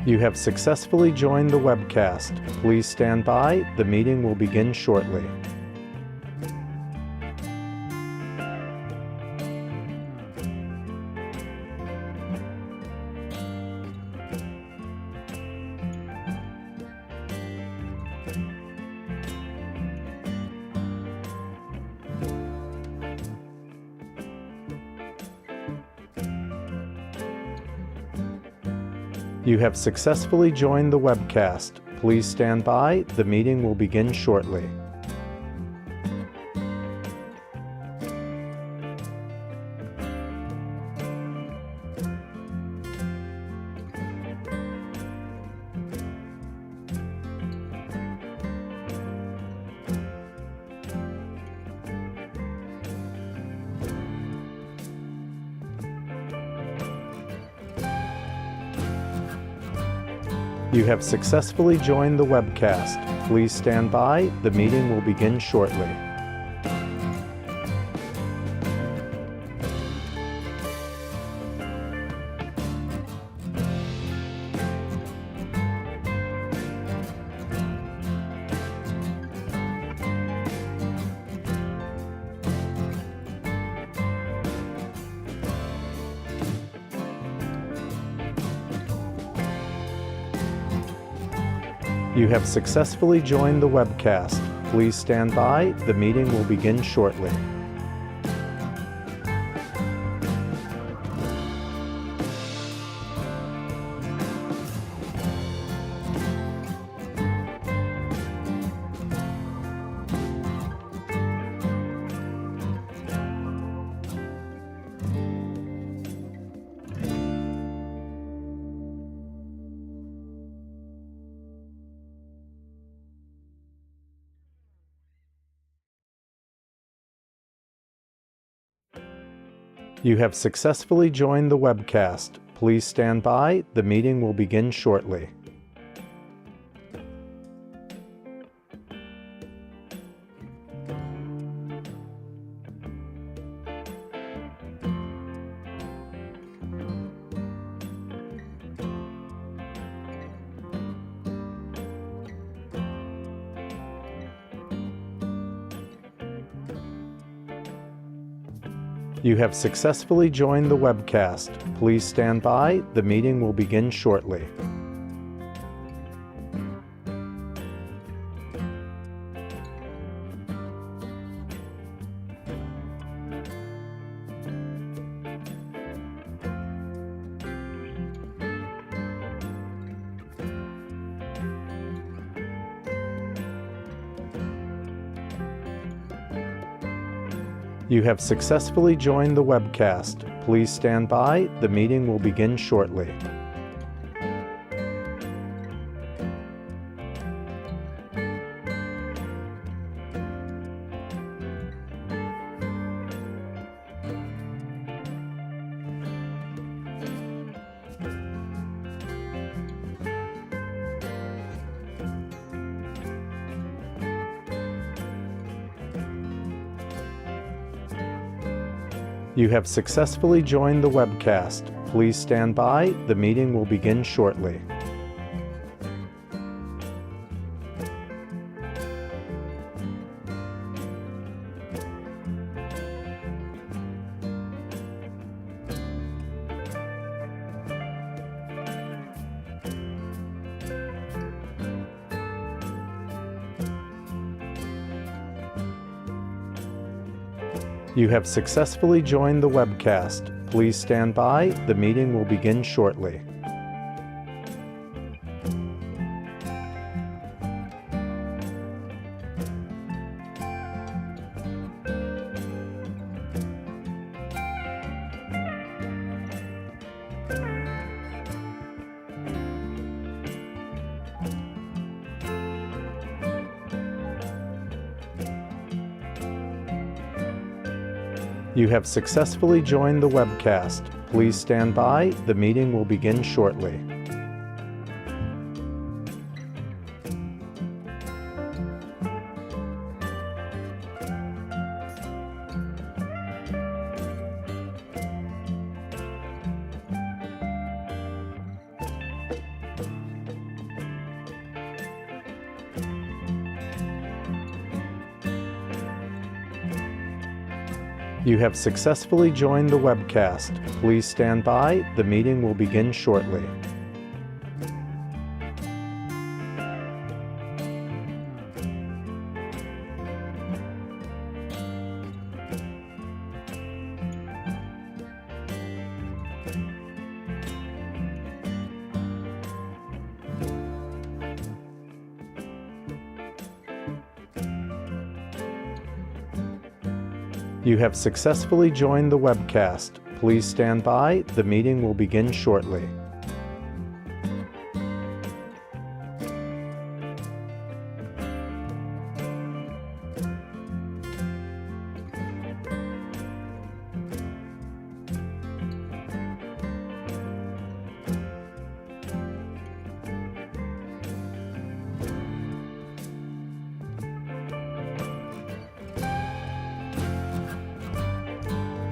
You have successfully joined the webcast. Please stand by. The meeting will begin shortly. You have successfully joined the webcast. Please stand by. The meeting will begin shortly. You have successfully joined the webcast. Please stand by. The meeting will begin shortly. You have successfully joined the webcast. Please stand by. The meeting will begin shortly. You have successfully joined the webcast. Please stand by. The meeting will begin shortly. You have successfully joined the webcast. Please stand by. The meeting will begin shortly. You have successfully joined the webcast. Please stand by. The meeting will begin shortly. You have successfully joined the webcast. Please stand by. The meeting will begin shortly. You have successfully joined the webcast. Please stand by. The meeting will begin shortly. You have successfully joined the webcast. Please stand by. The meeting will begin shortly. You have successfully joined the webcast. Please stand by. The meeting will begin shortly. You have successfully joined the webcast. Please stand by. The meeting will begin shortly.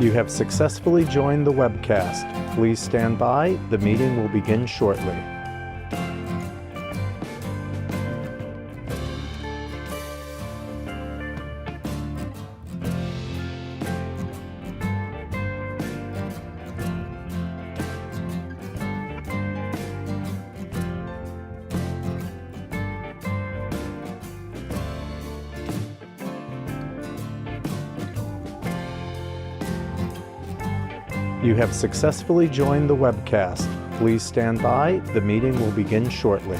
You have successfully joined the webcast. Please stand by. The meeting will begin shortly. You have successfully joined the webcast. Please stand by. The meeting will begin shortly.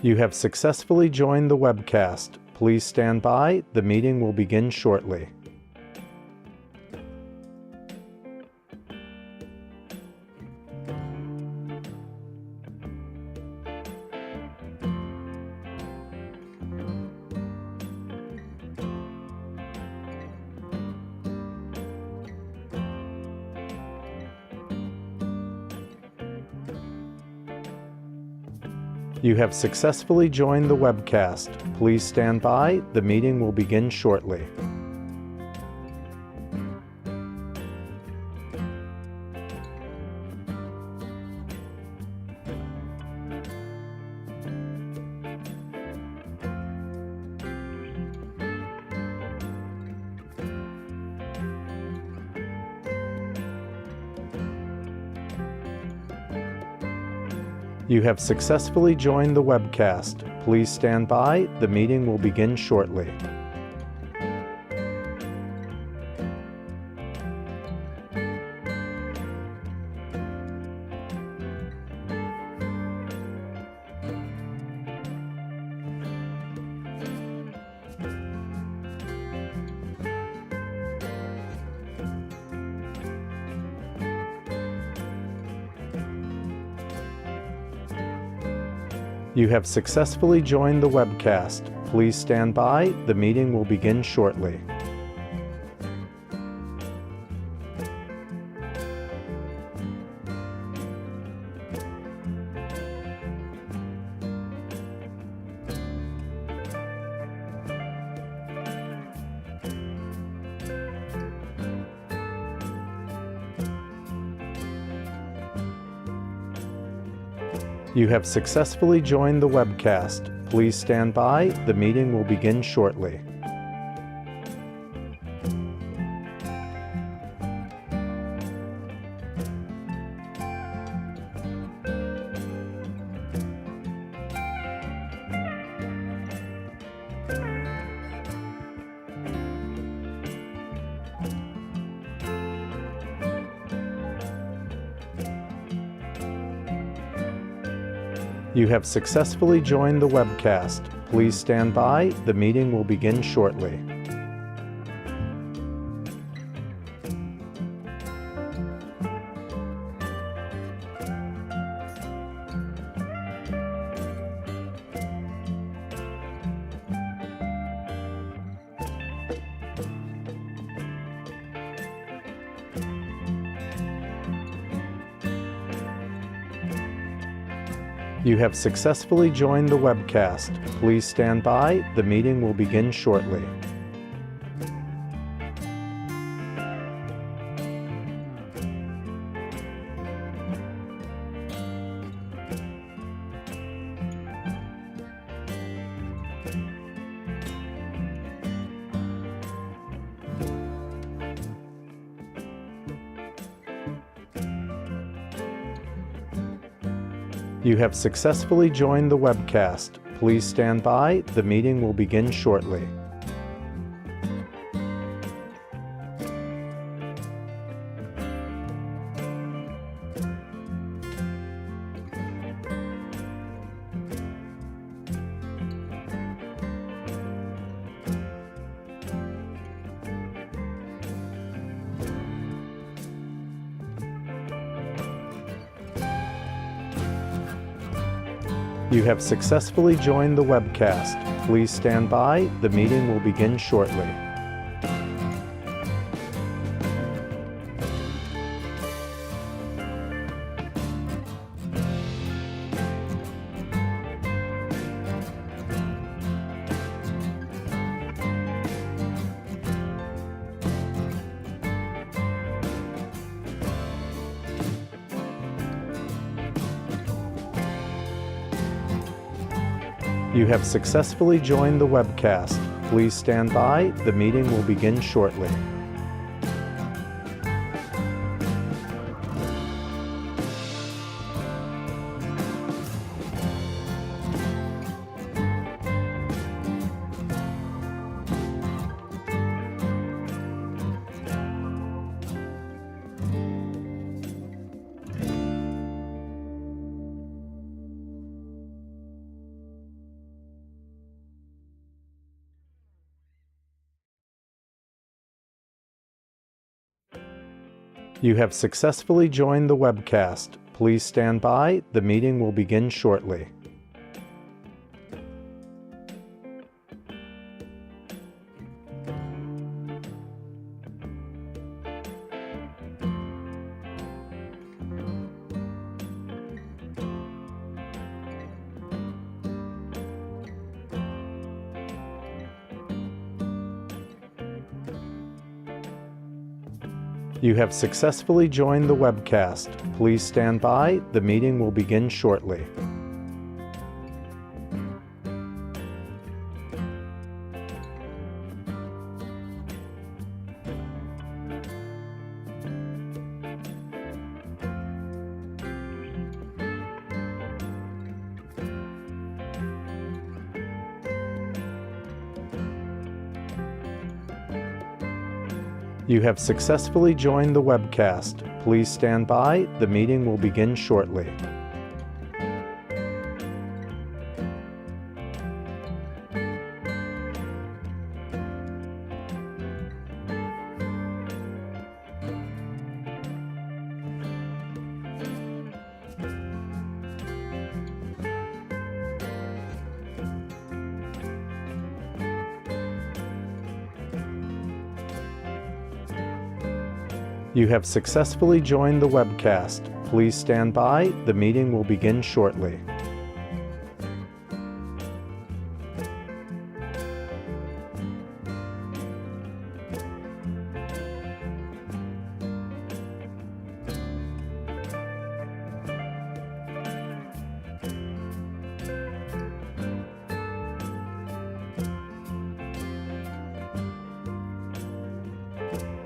You have successfully joined the webcast. Please stand by. The meeting will begin shortly. You have successfully joined the webcast. Please stand by. The meeting will begin shortly. You have successfully joined the webcast. Please stand by. The meeting will begin shortly. You have successfully joined the webcast. Please stand by. The meeting will begin shortly. You have successfully joined the webcast. Please stand by. The meeting will begin shortly. You have successfully joined the webcast. Please stand by. The meeting will begin shortly. You have successfully joined the webcast. Please stand by. The meeting will begin shortly. You have successfully joined the webcast. Please stand by. The meeting will begin shortly. You have successfully joined the webcast. Please stand by. The meeting will begin shortly. You have successfully joined the webcast. Please stand by. The meeting will begin shortly. You have successfully joined the webcast. Please stand by. The meeting will begin shortly. You have successfully joined the webcast. Please stand by. The meeting will begin shortly. You have successfully joined the webcast. Please stand by. The meeting will begin shortly. You have successfully joined the webcast. Please stand by. The meeting will begin shortly.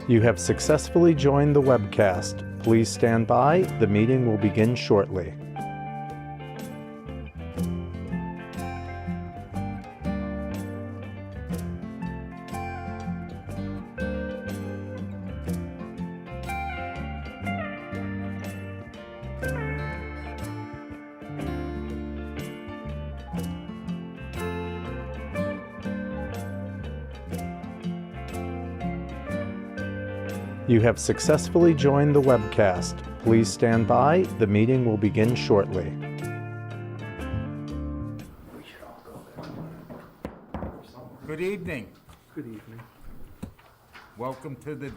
You have successfully joined the webcast. Please stand by. The meeting will begin shortly. You have successfully joined the webcast. Please stand by. The meeting will begin shortly. Good evening. Good evening. Welcome to the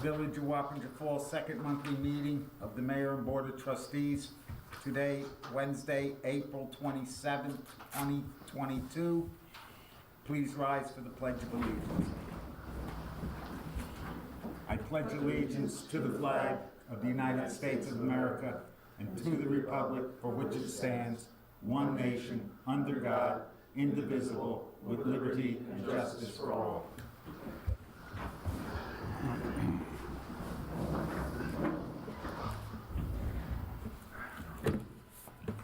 Village of Wappinger Falls second monthly meeting of the Mayor and Board of Trustees. today, Wednesday, April 27th, 2022. Please rise for the Pledge of Allegiance. I pledge allegiance to the flag of the United States of America and to the republic for which it stands, one nation, under God, indivisible, with liberty and justice for all.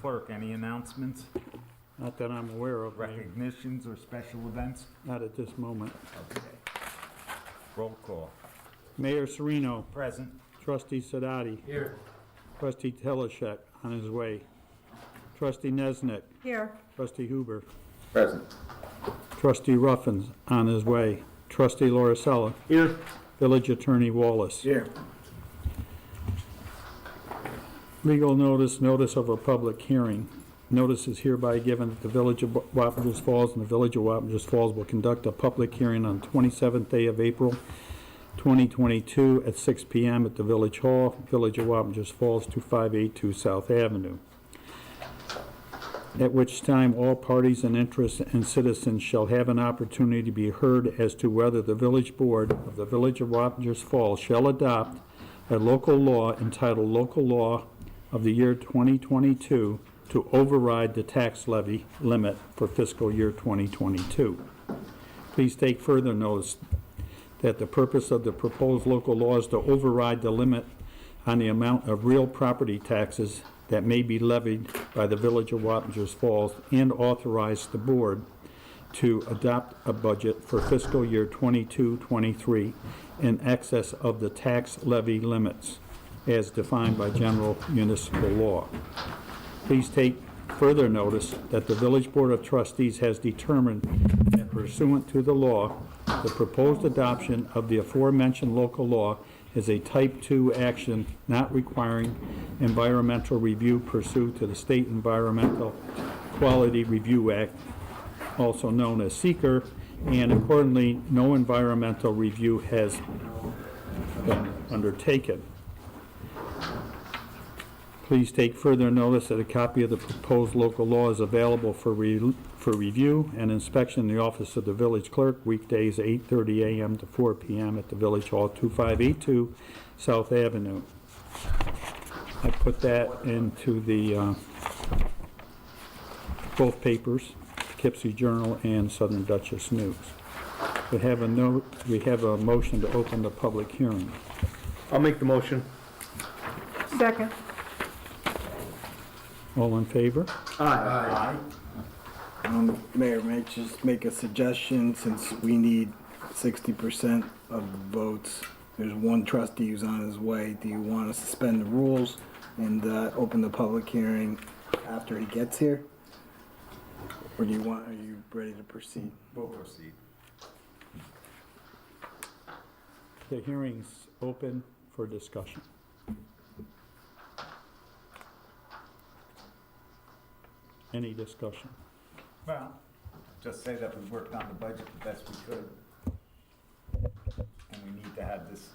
Clerk, any announcements, Not that I'm aware of, Mayor. recognitions, or special events? Not at this moment. Okay. Roll call. Mayor Sereno, Present. Trustee Sadati. Here. Trustee Teleshek, on his way. Trustee Nesnik. Here. Trustee Huber. Present. Trustee Ruffins, on his way. Trustee Lauricella. Here. Village Attorney Wallace. Here. Legal notice, notice of a public hearing. Notice is hereby given that the Village of Wappingers Falls and the Village of Wappingers Falls will conduct a public hearing on 27th day of April 2022 at 6 p.m. at the Village Hall, Village of Wappingers Falls, 2582 South Avenue. At which time all parties and interests and citizens shall have an opportunity to be heard as to whether the Village Board of the Village of Wappingers Falls shall adopt a local law entitled Local Law of the Year 2022 to override the tax levy limit for fiscal year 2022. Please take further notice that the purpose of the proposed local law is to override the limit on the amount of real property taxes that may be levied by the Village of Wappingers Falls and authorize the board to adopt a budget for fiscal year 22-23 in excess of the tax levy limits as defined by general municipal law. Please take further notice that the Village Board of Trustees has determined that pursuant to the law, the proposed adoption of the aforementioned local law is a Type 2 action not requiring environmental review pursuant to the State Environmental Quality Review Act, also known as SEQR, and accordingly, no environmental review has been undertaken. Please take further notice that a copy of the proposed local law is available for review and inspection in the office of the village clerk, weekdays 8:30 a.m. to 4 p.m. at the Village Hall, 2582 South Avenue. I put that into the both papers, Poughkeepsie Journal and Southern Dutchess News. We have a motion to open the public hearing. I'll make the motion. Second. All in favor? Aye. Mayor, may I just make a suggestion, since we need 60% of the votes? There's one trustee who's on his way. Do you want to suspend the rules and open the public hearing after he gets here? Or are you ready to proceed? We'll proceed. The hearing's open for discussion. Any discussion? Well, just say that we worked on the budget the best we could. And we need to have this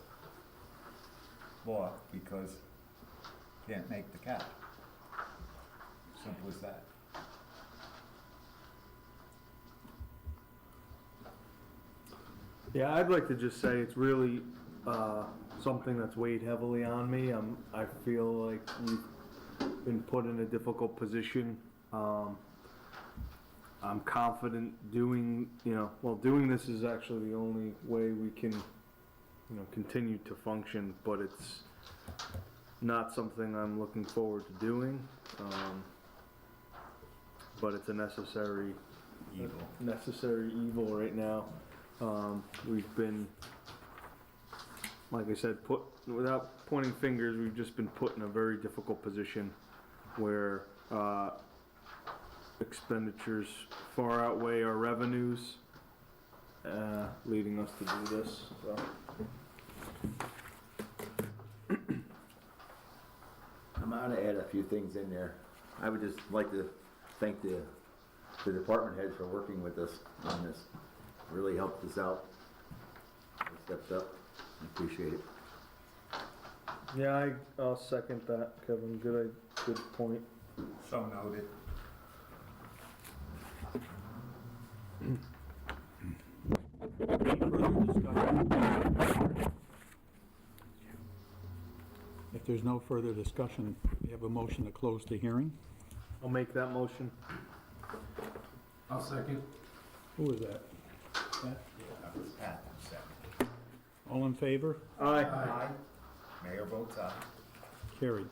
law because can't make the cap. Simple as that. Yeah, I'd like to just say it's really something that's weighed heavily on me. I feel like we've been put in a difficult position. I'm confident doing this is actually the only way we can, continue to function, but it's not something I'm looking forward to doing. But it's a necessary evil right now. We've been, like I said, without pointing fingers, we've just been put in a very difficult position where expenditures far outweigh our revenues, leading us to do this. So. I'm gonna add a few things in there. I would just like to thank the department heads for working with us on this. Really helped us out. They stepped up. I appreciate it. Yeah, I'll second that, Kevin. Good point. So noted. Any further discussion? If there's no further discussion, we have a motion to close the hearing. I'll make that motion. I'll second. Who is that? That was Pat, second. All in favor? Aye. Aye. Mayor votes aye. Carried.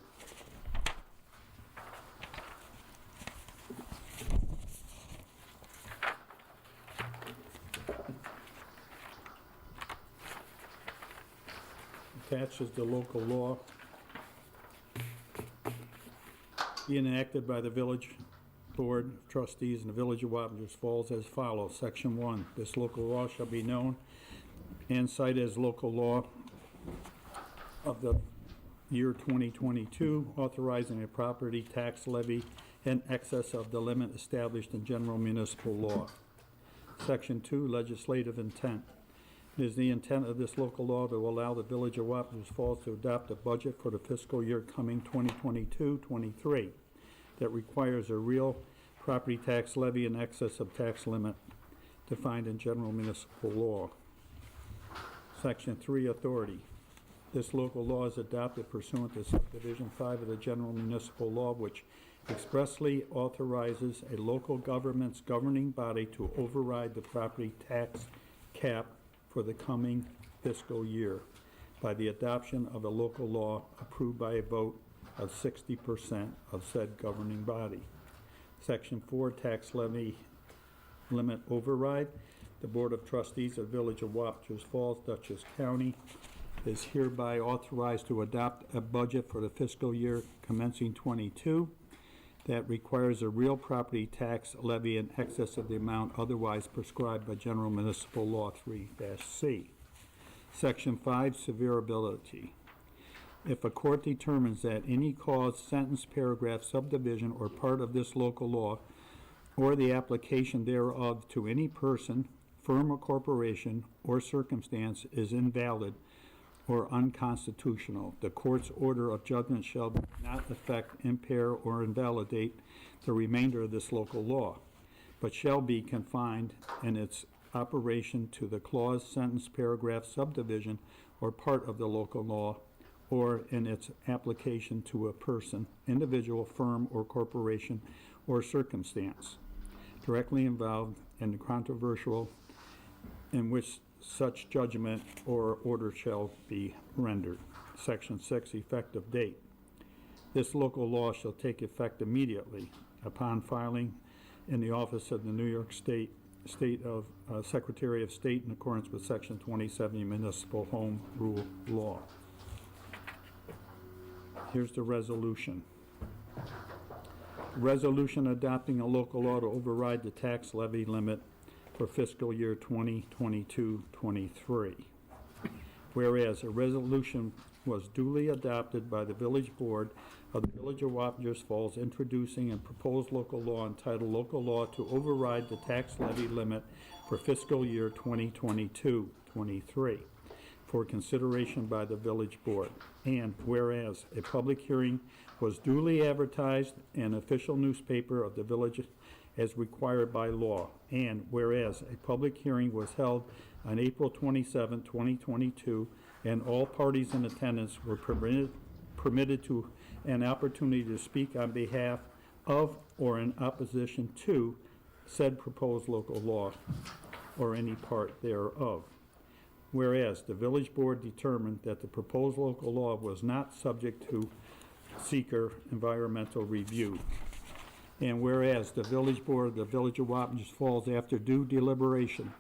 Attached is the local law being enacted by the Village Board of Trustees in the Village of Wappingers Falls as follows. Section 1, this local law shall be known and cited as local law of the year 2022, authorizing a property tax levy in excess of the limit established in general municipal law. Section 2, legislative intent. It is the intent of this local law to allow the Village of Wappingers Falls to adopt a budget for the fiscal year coming 2022-23 that requires a real property tax levy in excess of tax limit defined in general municipal law. Section 3, authority. This local law is adopted pursuant to subdivision 5 of the general municipal law, which expressly authorizes a local government's governing body to override the property tax cap for the coming fiscal year by the adoption of a local law approved by a vote of 60% of said governing body. Section 4, tax levy limit override. The Board of Trustees of Village of Wappingers Falls, Dutchess County, is hereby authorized to adopt a budget for the fiscal year commencing 22 that requires a real property tax levy in excess of the amount otherwise prescribed by General Municipal Law 3-C. Section 5, severability. If a court determines that any clause, sentence, paragraph, subdivision, or part of this local law, or the application thereof to any person, firm or corporation, or circumstance is invalid or unconstitutional, the court's order of judgment shall not affect, impair, or invalidate the remainder of this local law, but shall be confined in its operation to the clause, sentence, paragraph, subdivision, or part of the local law, or in its application to a person, individual, firm, or corporation, or circumstance directly involved in the controversial in which such judgment or order shall be rendered. Section 6, effective date. This local law shall take effect immediately upon filing in the office of the New York State Secretary of State in accordance with Section 27 Municipal Home Rule Law. Here's the resolution. Resolution adopting a local law to override the tax levy limit for fiscal year 2022-23. Whereas a resolution was duly adopted by the Village Board of the Village of Wappingers Falls introducing a proposed local law entitled Local Law to Override the Tax Levy Limit for fiscal year 2022-23 for consideration by the Village Board. And whereas a public hearing was duly advertised in an official newspaper of the village as required by law, and whereas a public hearing was held on April 27, 2022, and all parties in attendance were permitted to an opportunity to speak on behalf of or in opposition to said proposed local law or any part thereof. Whereas the village board determined that the proposed local law was not subject to seeker environmental review. And whereas the village board of the Village of Wappingers Falls, after due deliberation,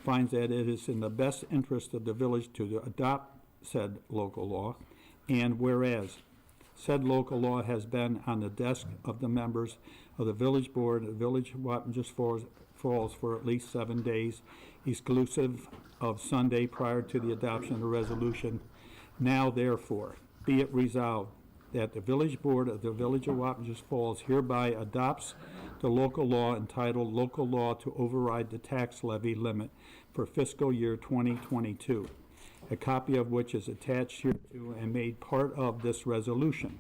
finds that it is in the best interest of the village to adopt said local law, and whereas said local law has been on the desk of the members of the village board of the Village of Wappingers Falls for at least 7 days, exclusive of Sunday prior to the adoption of the resolution, now therefore be it resolved that the Village Board of the Village of Wappingers Falls hereby adopts the local law entitled Local Law to Override the Tax Levy Limit for fiscal year 2022, a copy of which is attached hereto and made part of this resolution.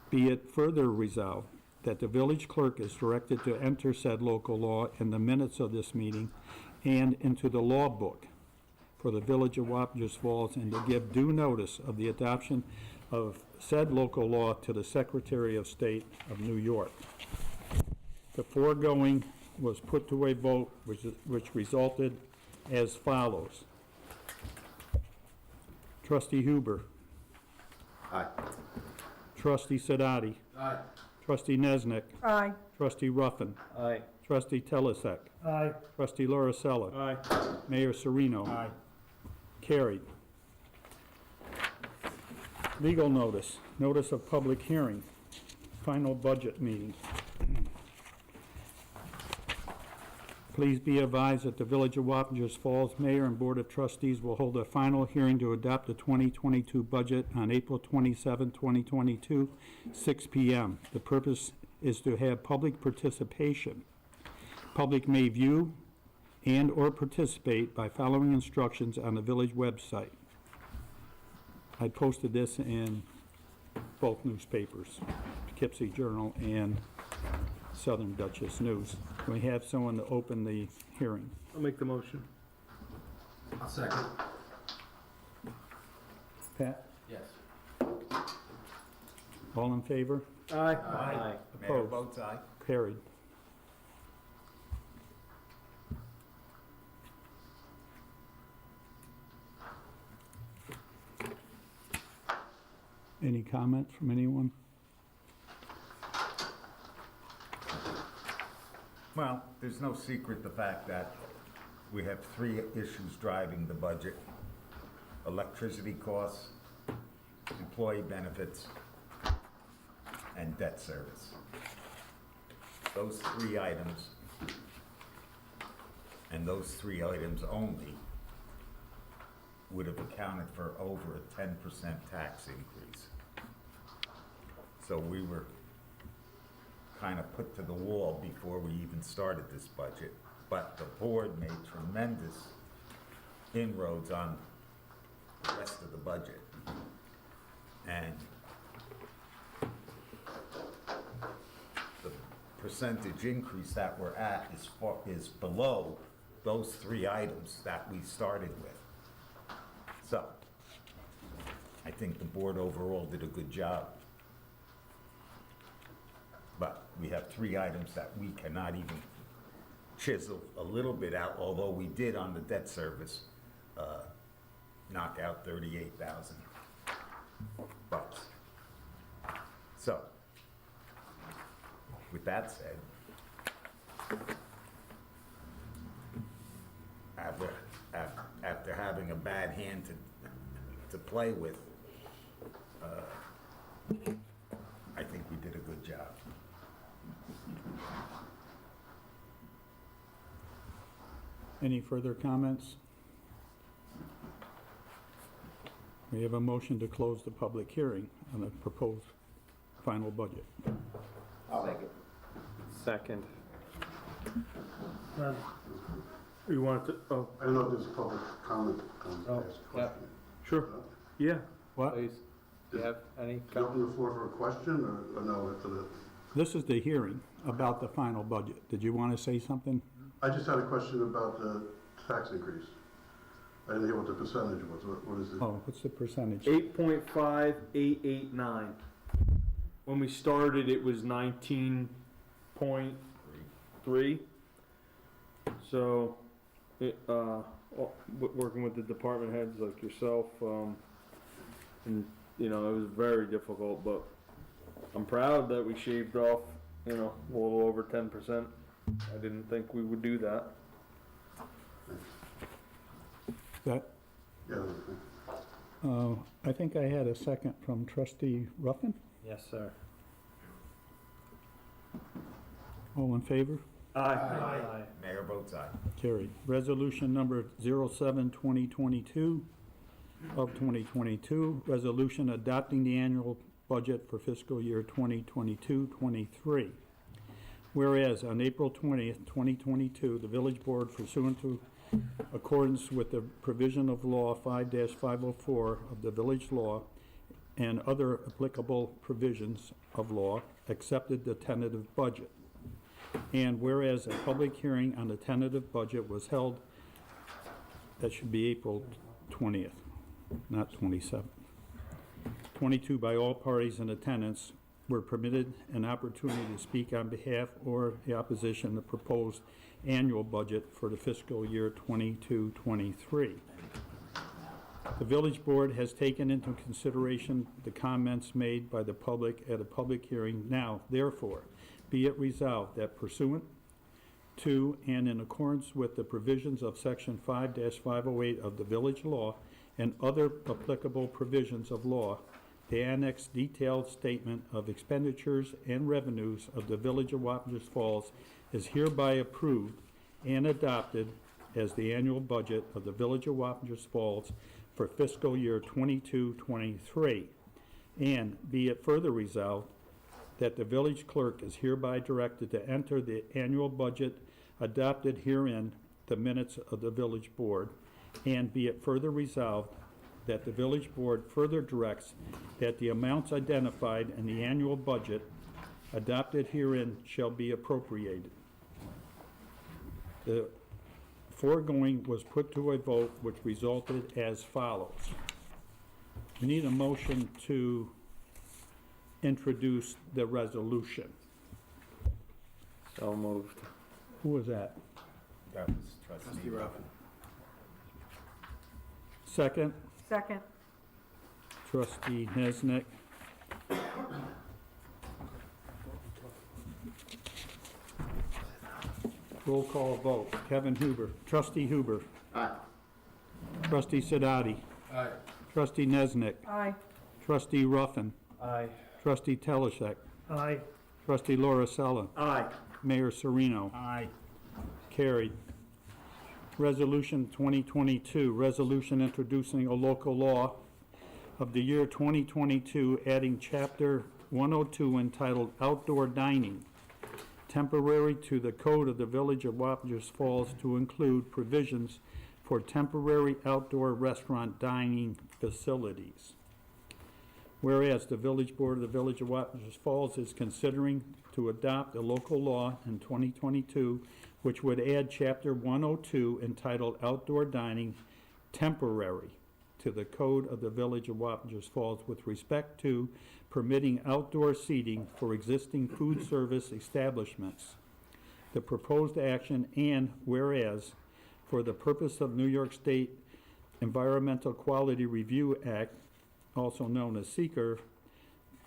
Be it further resolved that the village clerk is directed to enter said local law in the minutes of this meeting and into the law book for the village of Wappingers Falls, and to give due notice of the adoption of said local law to the Secretary of State of New York. The foregoing was put to a vote, which resulted as follows. Trustee Huber. Aye. Trustee Sidoti. Aye. Trustee Nesnick. Aye. Trustee Ruffin. Aye. Trustee Telisek. Aye. Trustee Larissella. Aye. Mayor Sereno. Aye. Carried. Legal notice, notice of public hearing, final budget meeting. Please be advised that the Village of Wappingers Falls Mayor and Board of Trustees will hold a final hearing to adopt the 2022 budget on April 27, 2022, 6 p.m. The purpose is to have public participation. Public may view and/or participate by following instructions on the village website. I posted this in both newspapers, Poughkeepsie Journal and Southern Dutchess News. We have someone to open the hearing. I'll make the motion. I'll second. Pat, Yes. all in favor? Aye. Mayor Opposed? votes aye. Carried. Any comments from anyone? Well, there's no secret the fact that we have three issues driving the budget: electricity costs, employee benefits, and debt service. Those three items, and those three items only, would have accounted for over a 10% tax increase. So we were kind of put to the wall before we even started this budget. But the board made tremendous inroads on the rest of the budget. And the percentage increase that we're at is below those three items that we started with. So, I think the board overall did a good job. But we have three items that we cannot even chisel a little bit out, although we did on the debt service, knock out $38,000. So, with that said, after having a bad hand to play with, I think we did a good job. Any further comments? We have a motion to close the public hearing on the proposed final budget. Second. You want to, oh, I don't know if there's a public comment, Oh, ask a question. sure. Yeah. What? Please. Do you have any Can you open the floor for a question, or no, after the, This is the hearing about the final budget. Did you want to say something? I just had a question about the tax increase. I didn't hear what the percentage was, what is it? Oh, what's the percentage? 8.5889. When we started, it was 19.3. So, working with the department heads like yourself, and you know, it was very difficult, but I'm proud that we shaved off, you know, a little over 10%. I didn't think we would do that. That, Yeah, I think I had a second from Trustee Ruffin. Yes, sir. All in favor? Aye. Mayor votes aye. Carried. Resolution number 07-2022 of 2022, resolution adopting the annual budget for fiscal year 2022-23. Whereas on April 20th, 2022, the village board, pursuant to accordance with the provision of law 5-504 of the village law and other applicable provisions of law, accepted the tentative budget. And whereas a public hearing on the tentative budget was held, that should be April 20th, not 27th. 22, by all parties in attendance, were permitted an opportunity to speak on behalf or the opposition to the proposed annual budget for the fiscal year 22-23. The village board has taken into consideration the comments made by the public at a public hearing. Now, therefore, be it resolved that pursuant to and in accordance with the provisions of Section 5-508 of the village law and other applicable provisions of law, the annexed detailed statement of expenditures and revenues of the Village of Wappingers Falls is hereby approved and adopted as the annual budget of the Village of Wappingers Falls for fiscal year 22-23. And be it further resolved that the village clerk is hereby directed to enter the annual budget adopted herein the minutes of the village board. And be it further resolved that the village board further directs that the amounts identified in the annual budget adopted herein shall be appropriated. The foregoing was put to a vote, which resulted as follows. We need a motion to introduce the resolution. So moved. Who was that? That was trustee Ruffin. Second, Second. trustee Nesnick. Roll call vote. Kevin Huber. Trustee Huber. Aye. Trustee Sidoti. Aye. Trustee Nesnick. Aye. Trustee Ruffin. Aye. Trustee Teleshek. Aye. Trustee Lauricella. Aye. Mayor Sereno. Aye. Carried. Resolution 2022, resolution introducing a local law of the year 2022, adding Chapter 102 entitled Outdoor Dining, temporary to the Code of the Village of Wappingers Falls to include provisions for temporary outdoor restaurant dining facilities. Whereas the Village Board of the Village of Wappingers Falls is considering to adopt a local law in 2022 which would add Chapter 102 entitled Outdoor Dining Temporary to the Code of the Village of Wappingers Falls with respect to permitting outdoor seating for existing food service establishments. The proposed action, and whereas for the purpose of New York State Environmental Quality Review Act, also known as SEQR,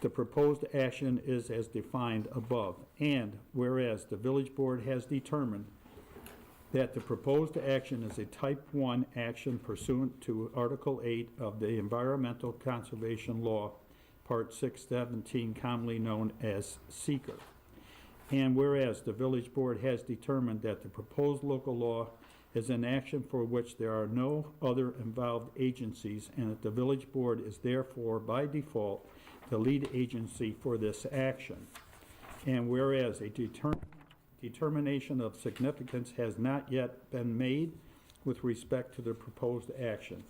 the proposed action is as defined above. And whereas the village board has determined that the proposed action is a type 1 action pursuant to Article 8 of the Environmental Conservation Law, Part 617, commonly known as SEQR. And whereas the village board has determined that the proposed local law is an action for which there are no other involved agencies, and that the village board is therefore by default the lead agency for this action. And whereas a determination of significance has not yet been made with respect to the proposed action.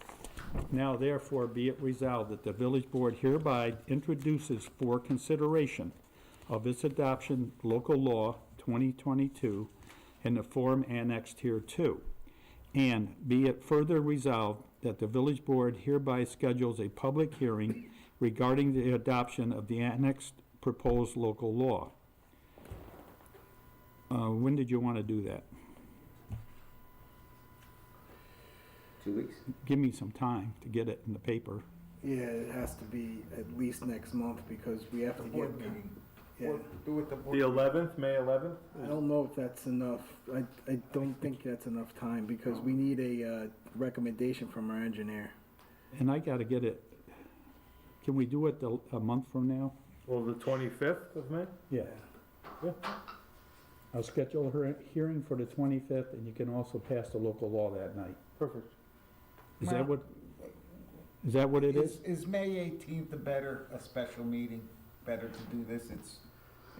Now therefore be it resolved that the village board hereby introduces for consideration of its adoption local law 2022 in the form annexed hereto. And be it further resolved that the village board hereby schedules a public hearing regarding the adoption of the annexed proposed local law. When did you want to do that? 2 weeks? Give me some time to get it in the paper. Yeah, it has to be at least next month because we have to get. Board meeting. Yeah. Do it the board. The 11th, May 11th? I don't know if that's enough. I don't think that's enough time because we need a recommendation from our engineer. And I got to get it, can we do it a month from now? Well, the 25th of May? Yeah. Yeah. I'll schedule her hearing for the 25th, and you can also pass the local law that night. Perfect. Is that what it is? Is May 18th a special meeting, better to do this?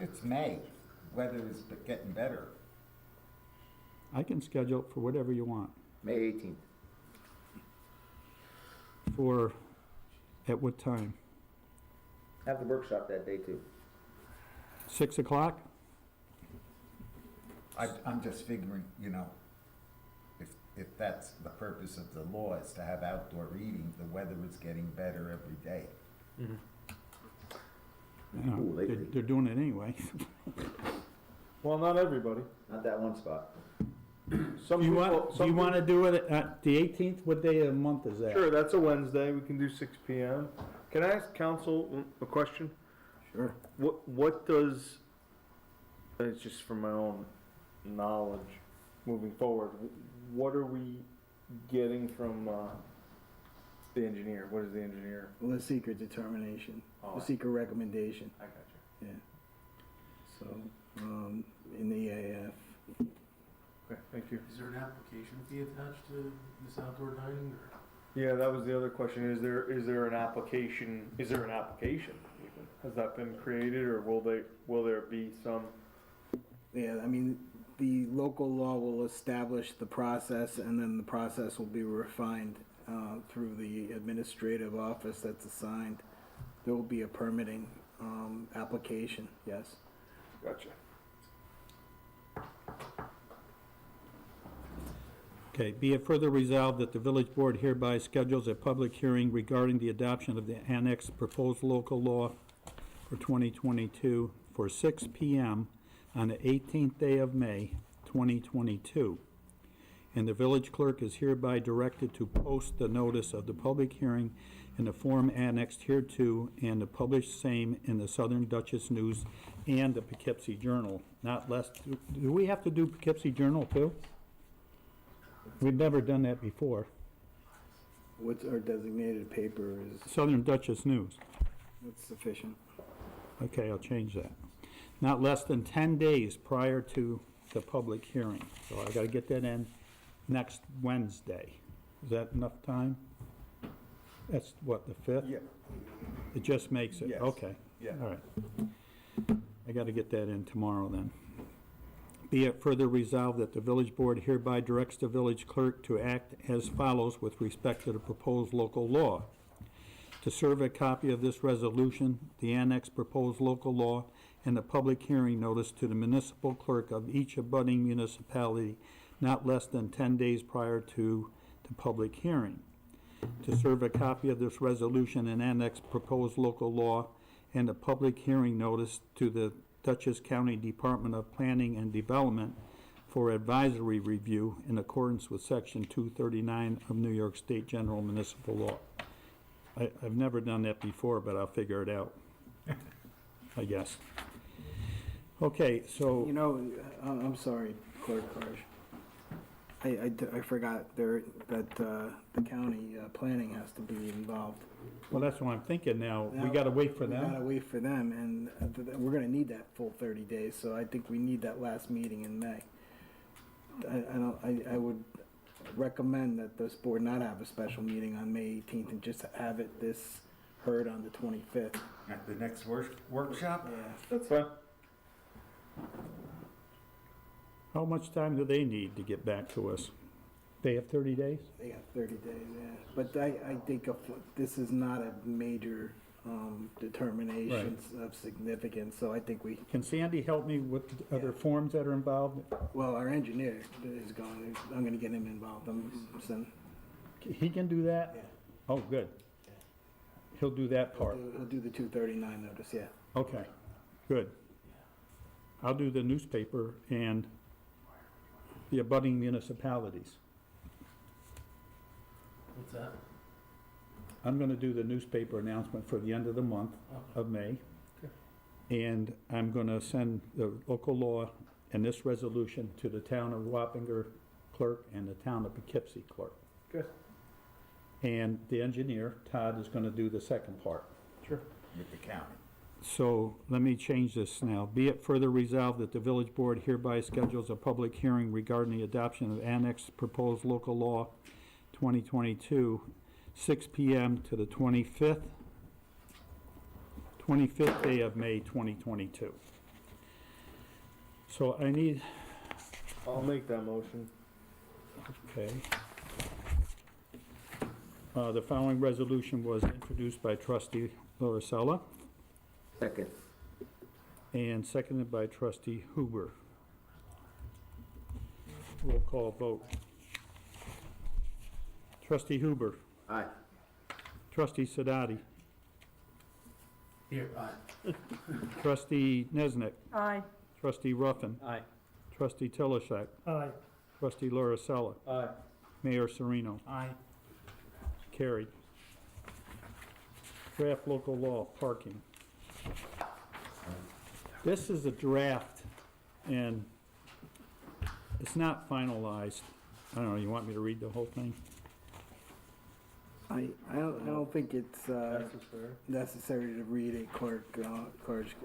It's May, weather is getting better. I can schedule it for whatever you want. May 18th. For, at what time? Have the workshop that day too. 6 o'clock? I'm just figuring, you know, if that's the purpose of the law, is to have outdoor eating, the weather is getting better every day. Yeah, Ooh, lately. they're doing it anyway. Well, not everybody. Not that one spot. Some Do you people, want, do you want to do it at the 18th? What day of the month is that? Sure, that's a Wednesday. We can do 6 p.m. Can I ask council a question? Sure. What does, it's just for my own knowledge moving forward, what are we getting from the engineer? What is the engineer? Well, the secret determination, Oh, the secret recommendation, I got you. yeah. So, in the EAF, Okay, thank you. Is there an application fee attached to this outdoor dining? Or? Yeah, that was the other question. Is there an application? Is there an application even? Has that been created, or will there be some? yeah, I mean, the local law will establish the process, and then the process will be refined through the administrative office that's assigned. There will be a permitting application, yes. Gotcha. Okay, be it further resolved that the village board hereby schedules a public hearing regarding the adoption of the annexed proposed local law for 2022 for 6 p.m. on the 18th day of May, 2022. And the village clerk is hereby directed to post the notice of the public hearing in the form annexed hereto and to publish same in the Southern Dutchess News and the Poughkeepsie Journal. Not less, do we have to do Poughkeepsie Journal too? We've never done that before. What's our designated paper is, Southern Dutchess News. that's sufficient. Okay, I'll change that. Not less than 10 days prior to the public hearing. So I gotta get that in next Wednesday. Is that enough time? That's what, the 5th? Yeah, It just makes it, Yes. okay. yeah. All right. I gotta get that in tomorrow then. Be it further resolved that the village board hereby directs the village clerk to act as follows with respect to the proposed local law. To serve a copy of this resolution, the annexed proposed local law, and a public hearing notice to the municipal clerk of each abutting municipality not less than 10 days prior to the public hearing. To serve a copy of this resolution and annexed proposed local law and a public hearing notice to the Dutchess County Department of Planning and Development for advisory review in accordance with Section 239 of New York State General Municipal Law. I've never done that before, but I'll figure it out, I guess. Okay, so. You know, I'm sorry, Clerk Harsh. I forgot that the county planning has to be involved. Well, that's what I'm thinking now. We gotta wait for We gotta them. wait for them, and we're gonna need that full 30 days, so I think we need that last meeting in May. I would recommend that this board not have a special meeting on May 18th and just have this heard on the 25th. At the next workshop? Yeah. That's fine. How much time do they need to get back to us? They have 30 days? They got 30 days, yeah. But I think this is not a major determination of significance, so I think we, Can Sandy help me with the other forms that are involved? well, our engineer is going, I'm gonna get him involved. He can do that? Yeah. Oh, good. He'll do that part. He'll do the 239 notice, yeah. Okay, good. I'll do the newspaper and the abutting municipalities. What's that? I'm gonna do the newspaper announcement for the end of the month of May. And I'm gonna send the local law and this resolution to the town of Wappinger clerk and the town of Poughkeepsie clerk. Good. And the engineer, Todd, is gonna do the second part. Sure. With the county. So let me change this now. Be it further resolved that the village board hereby schedules a public hearing regarding the adoption of annexed proposed local law 2022, 6 p.m. to the 25th day of May 2022. So I need, I'll make that motion. okay. The following resolution was introduced by trustee Larissella. Second. and seconded by trustee Huber. Roll call vote. Trustee Huber, Aye. trustee Sadati, Here, aye. trustee Nesnick, Aye. trustee Ruffin, Aye. trustee Tillishek, Aye. trustee Larissella, Aye. Mayor Sereno. Aye. Carried. Draft local law, parking. This is a draft, and it's not finalized. I don't know, you want me to read the whole thing? I don't think it's Necessary. necessary to read it, clerk,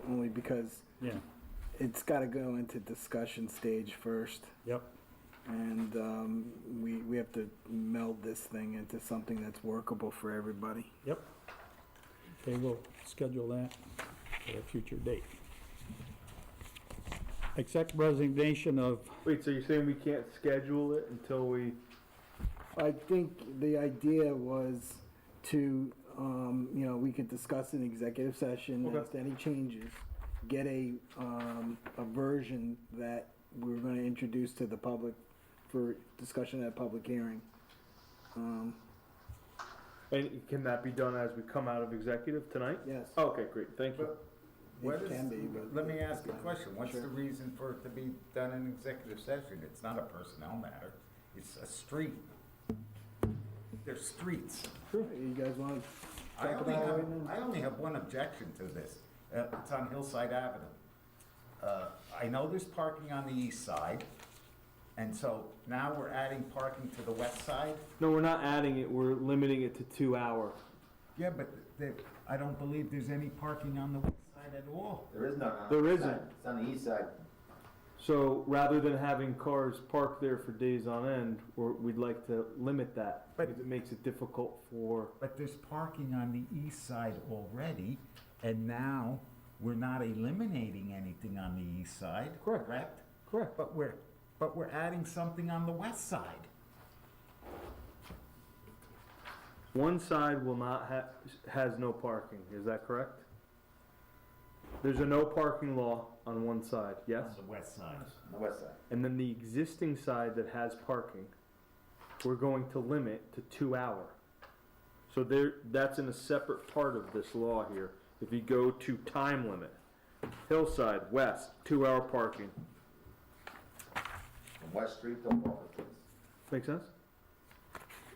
only because Yeah. it's gotta go into discussion stage first. Yep. And we have to meld this thing into something that's workable for everybody. Yep. Okay, we'll schedule that at a future date. Accept resignation of, Wait, so you're saying we can't schedule it until we, I think the idea was to, we could discuss in executive session Okay. as to any changes, get a version that we're gonna introduce to the public for discussion at a public hearing. and can that be done as we come out of executive tonight? Yes. Okay, great, thank you. But what It is, can be, but- let me ask a question. What's Sure. the reason for it to be done in executive session? It's not a personnel matter. It's a street. They're streets. You guys want to I talk only about it have, right now? I only have one objection to this. It's on Hillside Avenue. I know there's parking on the east side, and so now we're adding parking to the west side? No, we're not adding it, we're limiting it to 2 hour. Yeah, but I don't believe there's any parking on the west side at all. There is none on There the east isn't. side. It's on the east side. So rather than having cars parked there for days on end, we'd like to limit that, But- because it makes it difficult for, But there's parking on the east side already, and now we're not eliminating anything on the east side. Correct. Correct? correct. But we're adding something on the west side. One side will not has no parking, is that correct? There's a no parking law on one side, yes? On the west side. On the west side. And then the existing side that has parking, we're going to limit to 2 hour. So that's in a separate part of this law here. If you go to time limit, Hillside, west, 2 hour parking. From West Street to Walker's. Make sense?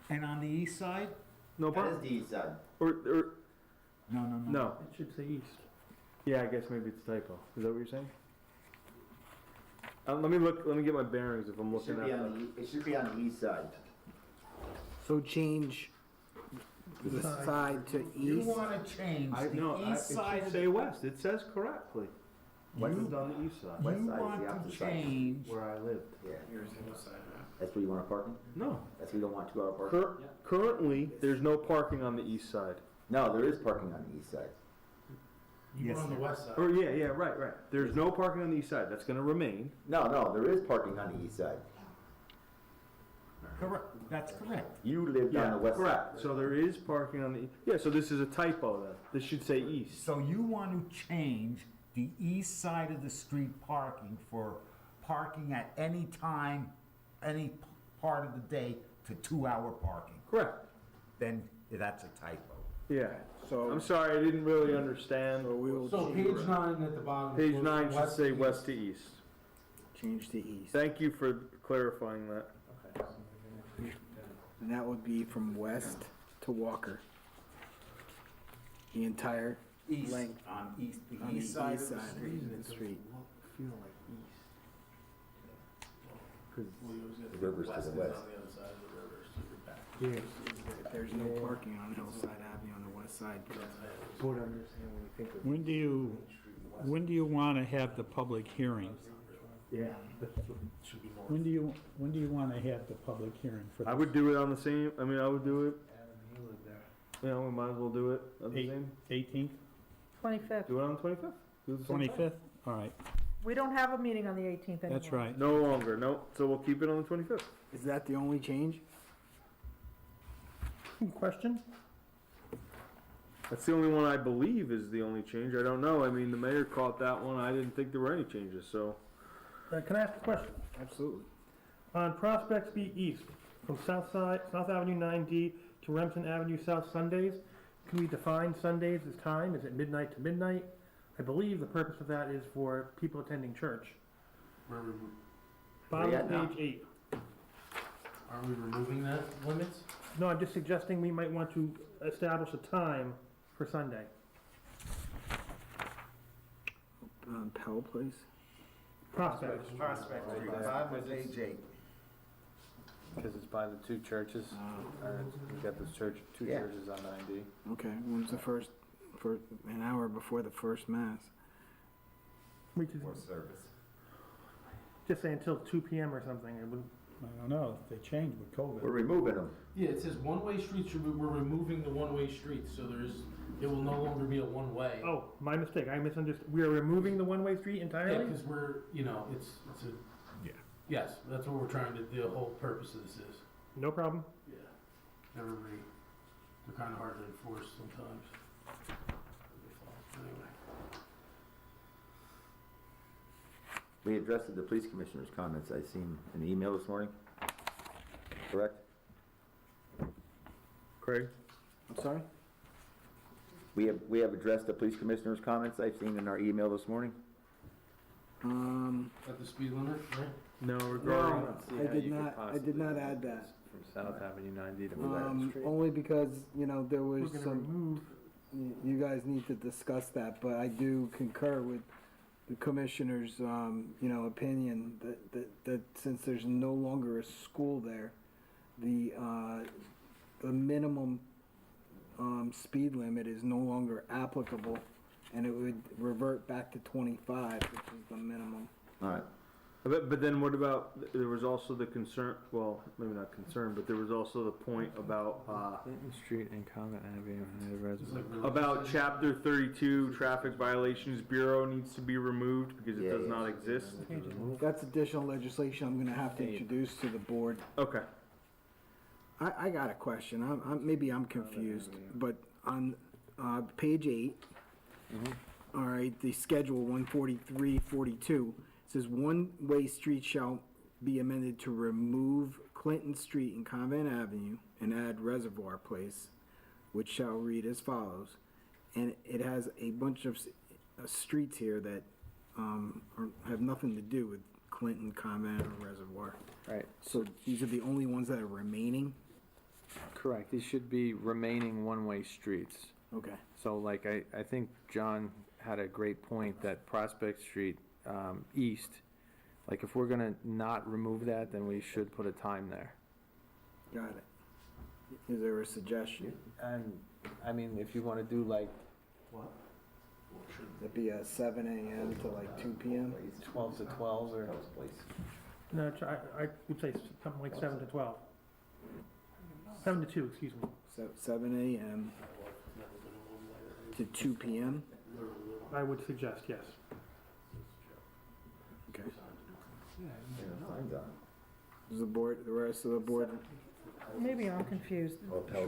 And on the east side? No That is parking? the east side. Or, No. no. It should say east. Yeah, I guess maybe it's a typo. Is that what you're saying? Let me get my bearings if I'm It looking should be at on the, it should be on the east side. So change the side to You east. wanna change I know, the east it side should of say west. It says correctly. West is on the east side, West You side is the want to opposite side. change, where I lived. Yeah. Here's the side. That's where you want parking? No. That's where you don't want 2 hour parking? Currently, there's no parking on the east side. No, there is parking on the east side. You Yes, were on the sir. west side. Or yeah, right. There's no parking on the east side. That's gonna remain. No, there is parking on the east side. correct, that's correct. You lived on the west side. correct. So there is parking on the, yeah, so this is a typo then. This should say east. So you want to change the east side of the street parking for parking at any time, any part of the day to 2 hour parking? Correct. Then that's a typo. Yeah. So, I'm sorry, I didn't really understand. so we will So page 9 at the bottom. Page goes 9 should say to west to east. change to east. Thank you for clarifying that. And that would be from west to Walker. The entire East, length on east, the on the east side of east the side street. of the street. Feel like east. The river's to the west. On the other side of the river, so you're back. Yeah. There's no parking on Hillside Avenue on the west side. But understand when you think of. when do you want to have the public hearing? Yeah. Should be more. When do you want to have the public hearing for I this? would do it on the same, I mean, I would do it, Adam, you live there. you know, we might as well do it on the Eight- same. 18th, 25th. Do it on the 25th? Do it the same time. 25th? All right, We don't have a meeting on the 18th anymore. that's right. No longer, no, so we'll keep it on the 25th. Is that the only change? Question? That's the only one I believe is the only change. I don't know. I mean, the mayor caught that one. I didn't think there were any changes, so. Can I ask a question? Absolutely. On Prospect Street East, from South Avenue 9D to Remsen Avenue South Sundays, can we define Sundays as time? Is it midnight to midnight? I believe the purpose of that is for people attending church. Where we, Bottom Yeah, of no. page 8. are we removing that limits? No, I'm just suggesting we might want to establish a time for Sunday. Pell Place? Prospect. Prospect Street, bottom of page 8. Because it's by the two churches, we got this church, two Yeah. churches on 9D. Okay, when's the first, for an hour before the first mass? We could Service. just say until 2 p.m. or something. It wouldn't. I don't know, if they change with We're COVID. removing them. Yeah, it says one-way streets, we're removing the one-way streets, so it will no longer be a one-way. Oh, my mistake. I misunderstood. We are removing the one-way street Yeah, entirely? because we're, it's a. Yeah. Yes, that's what we're trying to, the whole purpose of this is. No problem. Yeah. Everybody, they're kind of hard to enforce sometimes. Anyway. We addressed the police commissioner's comments. I seen an email this morning. Correct? Craig? I'm sorry? We have addressed the police commissioner's comments I've seen in our email this morning. At the speed limit, right? No, regarding, I did not add that. From South Avenue 90 to Remsen Street. Only because, there We're was going to some, remove. you guys need to discuss that, but I do concur with the commissioner's, opinion that since there's no longer a school there, the minimum, speed limit is no longer applicable, and it would revert back to 25, which is the minimum. All right. but then what about, there was also the concern, well, maybe not concern, but there was also the point about, Clinton Street and Convent Avenue and the It's like reservoir. really- about chapter 32, Traffic Violations Bureau needs to be removed because it Yeah, does yeah. not exist. That's additional legislation I'm gonna have to introduce to the board. Okay. I got a question. Maybe I'm confused, but on page 8, all right, the schedule 14342 says one-way streets shall be amended to remove Clinton Street and Convent Avenue and add Reservoir Place, which shall read as follows. And it has a bunch of streets here that have nothing to do with Clinton, Convent, or Reservoir. Right, So these are the only ones that are remaining? correct. These should be remaining one-way streets. Okay. So like, I think John had a great point that Prospect Street, East, like if we're gonna not remove that, then we should put a time there. Got it. Is there a suggestion? And, I mean, if you wanna do like That'd be a 7 a.m. to like 2 p.m.? 12 to 12 or. No, I would say something like 7 to 12. 7 to 2, excuse me. So 7 a.m. to 2 p.m.? I would suggest, yes. Okay. Does the rest of the board? Maybe I'm confused.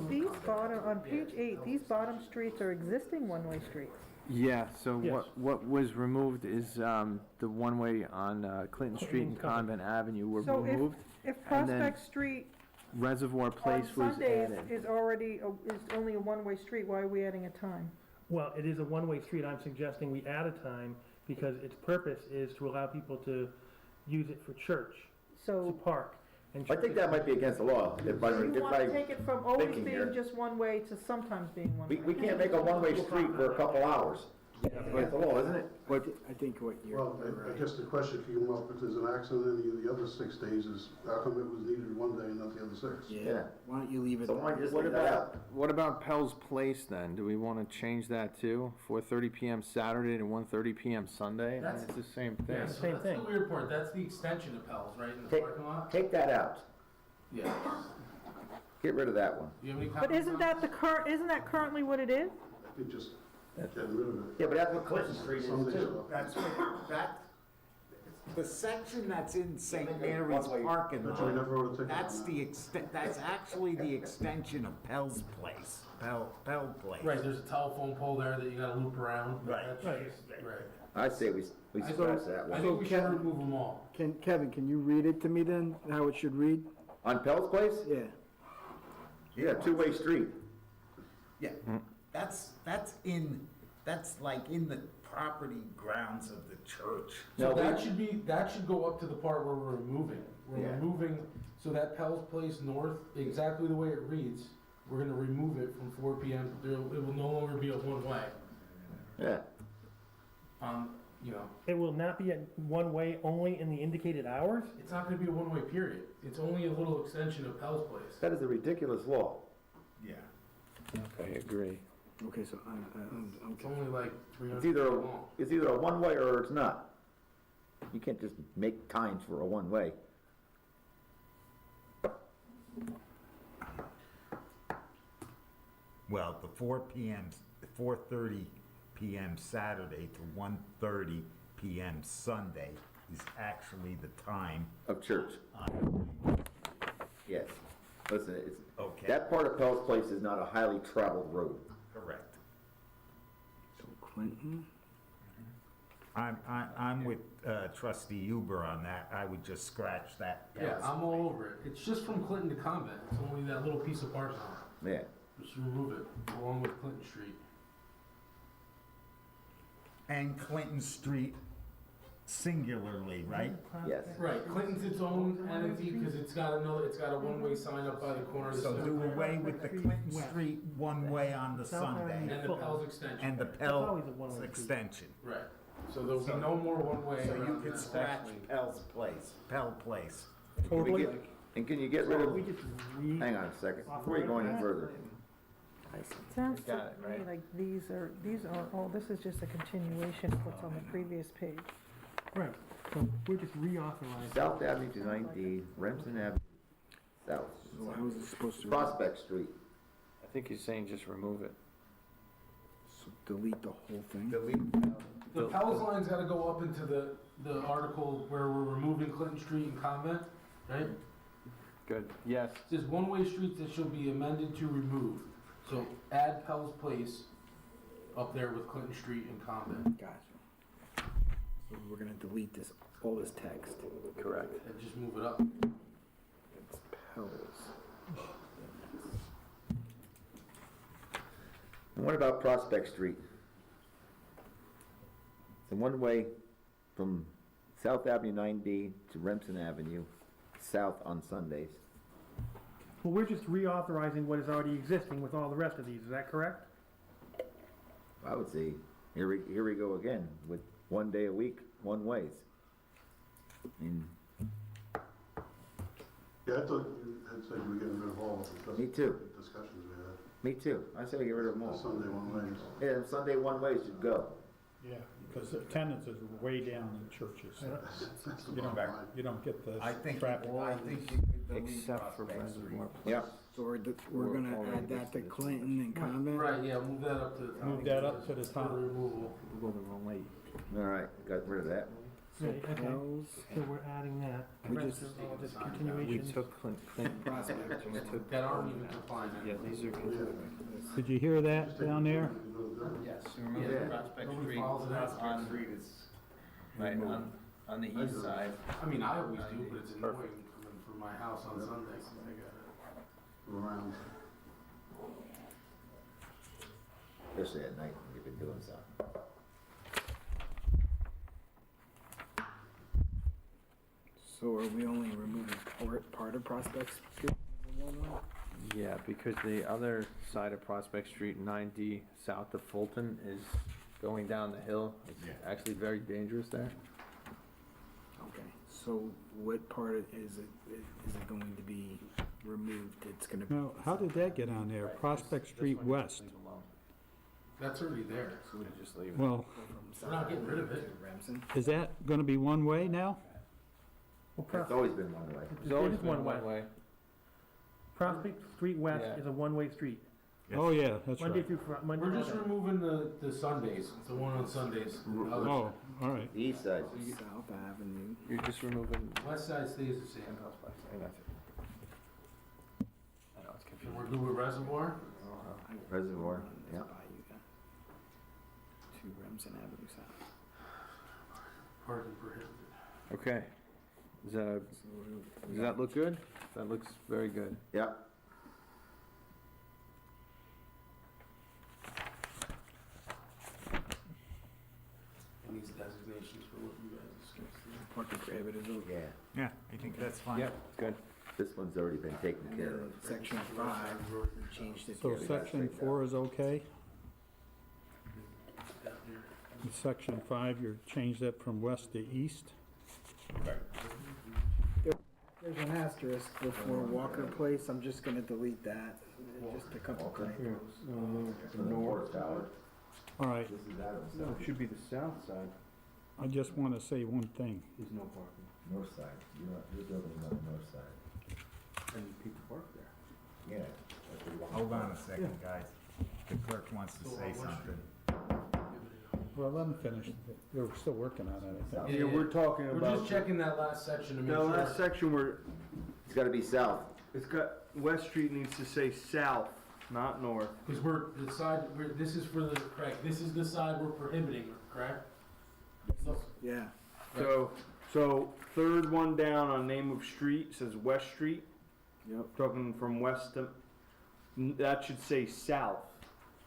These bottom, on page 8, these bottom streets are existing one-way streets. Yeah, so Yes. what was removed is, the one-way on, Clinton Street and Convent Avenue were So removed. if And then Prospect Street Reservoir on Place was Sundays added. is only a one-way street, why are we adding a time? Well, it is a one-way street. I'm suggesting we add a time because its purpose is to allow people to use it for church, to So park. And I think that might be against the law. you want to take it from always thinking being here. just one way to sometimes being one way? We can't make a one-way street for a couple hours. It's against the law, isn't it? I think what you're. Well, I guess the question came up, if there's an accident any of the other 6 days, is how come it was needed one day and not the other 6? Yeah. Why don't you leave it? So why just What leave that out? What about Pell's Place then? Do we wanna change that too? 4:30 PM Saturday to 1:30 PM Sunday? I mean, That's- it's the same thing. Yeah, so Same that's thing. the weird part, that's the extension of Pell's, right, in the Take, parking lot? take that out. Yeah. Get rid of that one. Do you have any But comments isn't on that isn't that currently what it is? I think just getting rid of it. Yeah, but that's what Clinton Street is Sunday too. stuff. That's what, the section that's in St. Mary's parking But you lot, never wrote a ticket that's on the extent, that's actually the extension of Pell's Place, Pell Place. Right, there's a telephone pole there that you gotta loop around. Right. That's Right. just- Right. I say we I scratch that I one. think we should remove them all. Kevin, can you read it to me then, how it should read? On Pell's Place? Yeah. Yeah, two-way street. Yeah, that's like in the property grounds of the church. So No, that we- should go up to the part where we're removing. We're Yeah. removing, so that Pell's Place North, exactly the way it reads, we're gonna remove it from 4 PM. It will no longer be a one-way. Yeah. You know, It will not be a one-way only in the indicated hours? it's not gonna be a one-way period. It's only a little extension of Pell's Place. That is a ridiculous law. Yeah. I agree. Okay, so It's only like It's 300 either, feet long. it's either a one-way or it's not. You can't just make times for a one-way. Well, the 4:30 PM Saturday to 1:30 PM Sunday is actually the time. Of church. Yes. Listen, it's, Okay. that part of Pell's Place is not a highly traveled road. Correct. So Clinton? I'm with trustee Huber on that. I would just scratch that. Yeah, I'm all over it. It's just from Clinton to Convent. It's only that little piece of parcel. Yeah. Just remove it, along with Clinton Street. And Clinton Street singularly, right? Yes. Right, Clinton's its own entity, because it's got a one-way sign up by the corner of the So do cemetery. away with the Clinton Street one-way on the Sunday And the Pell's extension. and the always a Pell one-way street. extension. Right, so there'll be no more one-way So you around could that. scratch Pell Place. Can we get, and can you get rid We of, just read. hang on a second, before you go any further. Sounds Got it, to me right. like these are, this is just a continuation of what's on the previous page. Right, so we're just reauthorizing. South Avenue to 9D, Remsen Avenue, south. So how is it supposed to read? Prospect Street. I think he's saying just remove it. So delete the whole thing? The Pell's line's gotta go up into the article where we're removing Clinton Street and Convent, right? Good, yes. It says one-way streets that shall be amended to remove. So add Pell's Place up there with Clinton Street and Convent. Gotcha. So we're gonna delete this, all this text. Correct. And just move it up. It's Pell's. And what about Prospect Street? It's a one-way from South Avenue 9D to Remsen Avenue, south on Sundays. Well, we're just reauthorizing what is already existing with all the rest of these, is that correct? I would say, here we go again, with 1 day a week, one ways. I mean, Yeah, I thought you had said you were getting rid of all of the Me too. discussions we had. me too, I say get rid of them The all. Sunday one ways. Yeah, Sunday one ways should go. Yeah, because attendance is way down in churches. That's the You don't, bottom line. you don't get the I think, traffic. I think you could delete Except for Prospect Street. Reservoir. Yeah, So we're gonna add that to Clinton and Convent? Right, yeah, move that up to the top. Move that up to the For top. removal. We'll go the wrong way. all right, got rid of that. Right, okay, Pell's, so we're adding that. We The rest just- is all just We continuation. took Clinton. Prospect. We took, That aren't even compliant. yeah, these are. Did you hear that down there? Yes, Yeah. remember Prospect Nobody Street, follows it out. Prospect Street is, right, on the east side. I mean, I always do, but it's annoying coming from my house on Sundays. I got it. Around. Especially at night when you've been doing something. So are we only removing part of Prospect Street? Yeah, because the other side of Prospect Street, 9D, south of Fulton, is going down the hill. It's actually very dangerous there. Okay, so what part is it going to be removed? It's gonna be. No, how did that get on there? Prospect Street West. Leave alone. That's already there. So we just leave it. Well, We're not getting rid of it. Remsen? is that gonna be one way now? Well, It's always been one way. It's always it is been one way. Prospect Street West Yeah. is a one-way street. Oh, yeah, that's Monday right. through Monday. We're just removing the Sundays, the one on Sundays. The other Oh, all right. The east side. South Avenue. You're just removing. West side stays the same. I got you. I know, it's And confusing. we're good with Reservoir? Reservoir, yeah. To Remsen Avenue South. Parking prohibited. Okay. Does that look good? That looks very good. Yeah. And these designations for what you guys discussed. Parking prohibited is okay. Yeah. Yeah, I think that's fine. Yep, good. This one's already been taken care of. Section 5, we changed it So to section 4 is okay? In section 5, you changed that from west to east? There's an asterisk before Walker Place, I'm just gonna delete that, just a couple typos. The north tower. All right, This is Adams No, side. it should be the south side. I just want to say one thing. There's no parking. North side. You're building on the north side. And people park there. Yeah. that's what we want. Hold on a second, guys. The clerk wants to say something. Well, let them finish. They're still working on it, I think. Yeah, we're talking We're about. just checking that last section to make The sure. last section where It's gotta be south. it's got, West Street needs to say south, not north. Because this is for the, correct, this is the side we're prohibiting, correct? No. Yeah, So third one down on name of street says West Street. yep. Talking from west to, that should say south.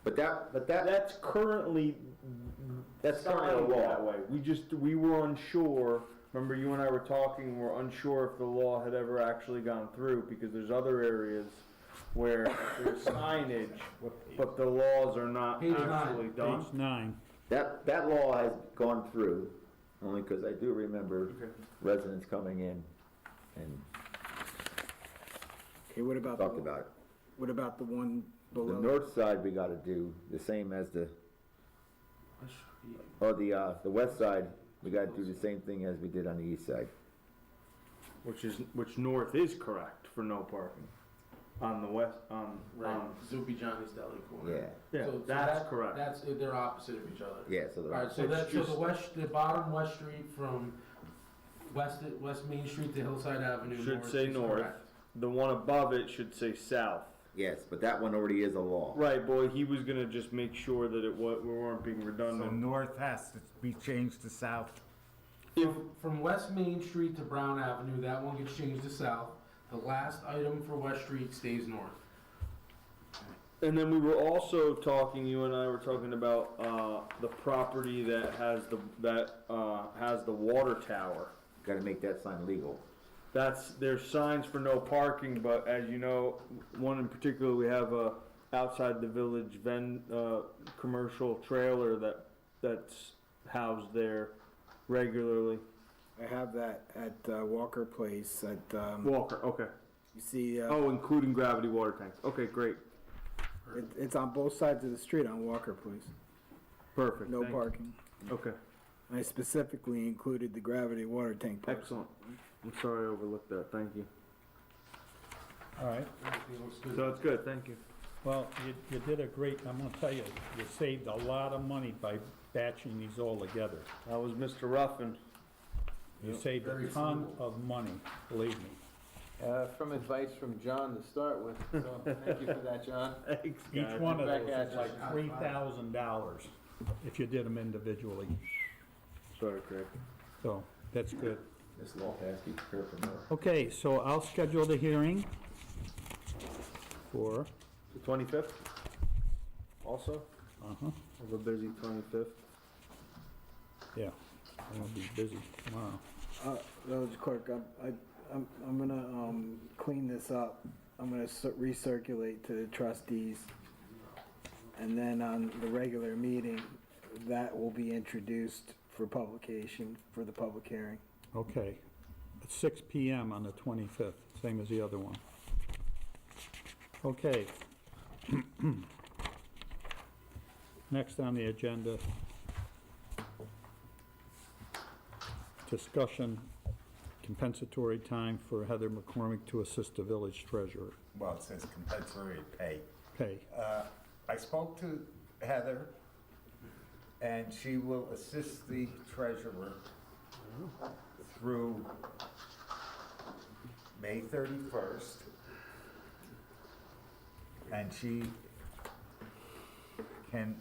But that, That's currently that's currently a signed that law. way. We were unsure. Remember, you and I were talking. We're unsure if the law had ever actually gone through because there's other areas where there's signage, but the laws are not Page 9. actually done. Page 9. That law has gone through, only because I do remember Okay. residents coming in and Okay, what about talked about it. what about the one The below? north side, we gotta do the same as the, West Street. or the west side, we gotta do the same thing as we did on the east side. Which north is correct for no parking. On the west, Right, Zupi Johnny's Deli corner. Yeah, yeah, So that's that- correct. That's, they're opposite of each other. yeah, so Alright, the, so It's that, so just- the bottom West Street from West Main Street to Hillside Avenue. Should north say is north. correct. The one above it should say south. yes, but that one already is a law. Right, boy, he was gonna just make sure that we weren't being So redundant. north has to be changed to south. From West Main Street to Brown Avenue, that one gets changed to south. The last item for West Street stays north. And then we were also talking, you and I were talking about, the property that has the water tower. Gotta make that sign legal. There's signs for no parking, but as you know, one in particular, we have a outside the village commercial trailer that's housed there regularly. I have that at Walker Place at, Walker, okay. you see, Oh, including gravity water tanks. Okay, great. it's on both sides of the street on Walker Place. Perfect. No thank you. parking. Okay, I specifically included the gravity water tank part. excellent. I'm sorry I overlooked that, thank you. All right. Everything looks good. So it's good, thank you. Well, you did a great, I'm gonna tell you, you saved a lot of money by batching these all together. That was Mr. Ruffin. You saved a ton of money, believe me. From advice from John to start with, so thank you for that, John. Thanks, Each guys. one of Back those at is you. like $3,000 if you did them individually. Sorry, Craig. So, that's good. This law passed, be prepared for more. Okay, so I'll schedule the hearing for, The 25th? Also? uh-huh, Of a busy 25th. yeah, I'm gonna be busy tomorrow. Village Clerk, I'm gonna, clean this up. I'm gonna recirculate to the trustees. And then on the regular meeting, that will be introduced for publication, for the public hearing. Okay, at 6 PM on the 25th, same as the other one. Okay. Next on the agenda, discussion compensatory time for Heather McCormick to assist the village treasurer. Well, it says compensatory pay. Okay, I spoke to Heather, and she will assist the treasurer through May 31st. And she can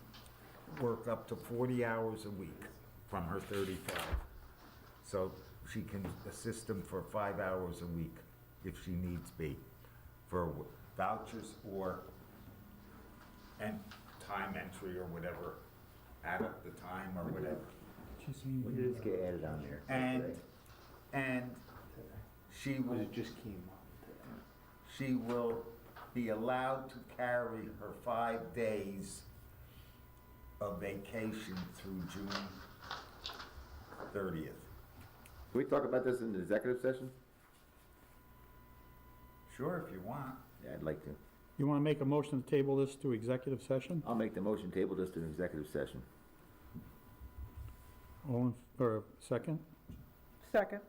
work up to 40 hours a week from her 35. So she can assist them for 5 hours a week if she needs be, for vouchers and time entry or whatever, add up the time or whatever. When did this get added on there? And she will, It just came up. she will be allowed to carry her 5 days of vacation through June 30th. Can we talk about this in the executive session? Sure, if you want. Yeah, I'd like to. you want to make a motion to table this to executive session? I'll make the motion table this to an executive session. Or second? Second.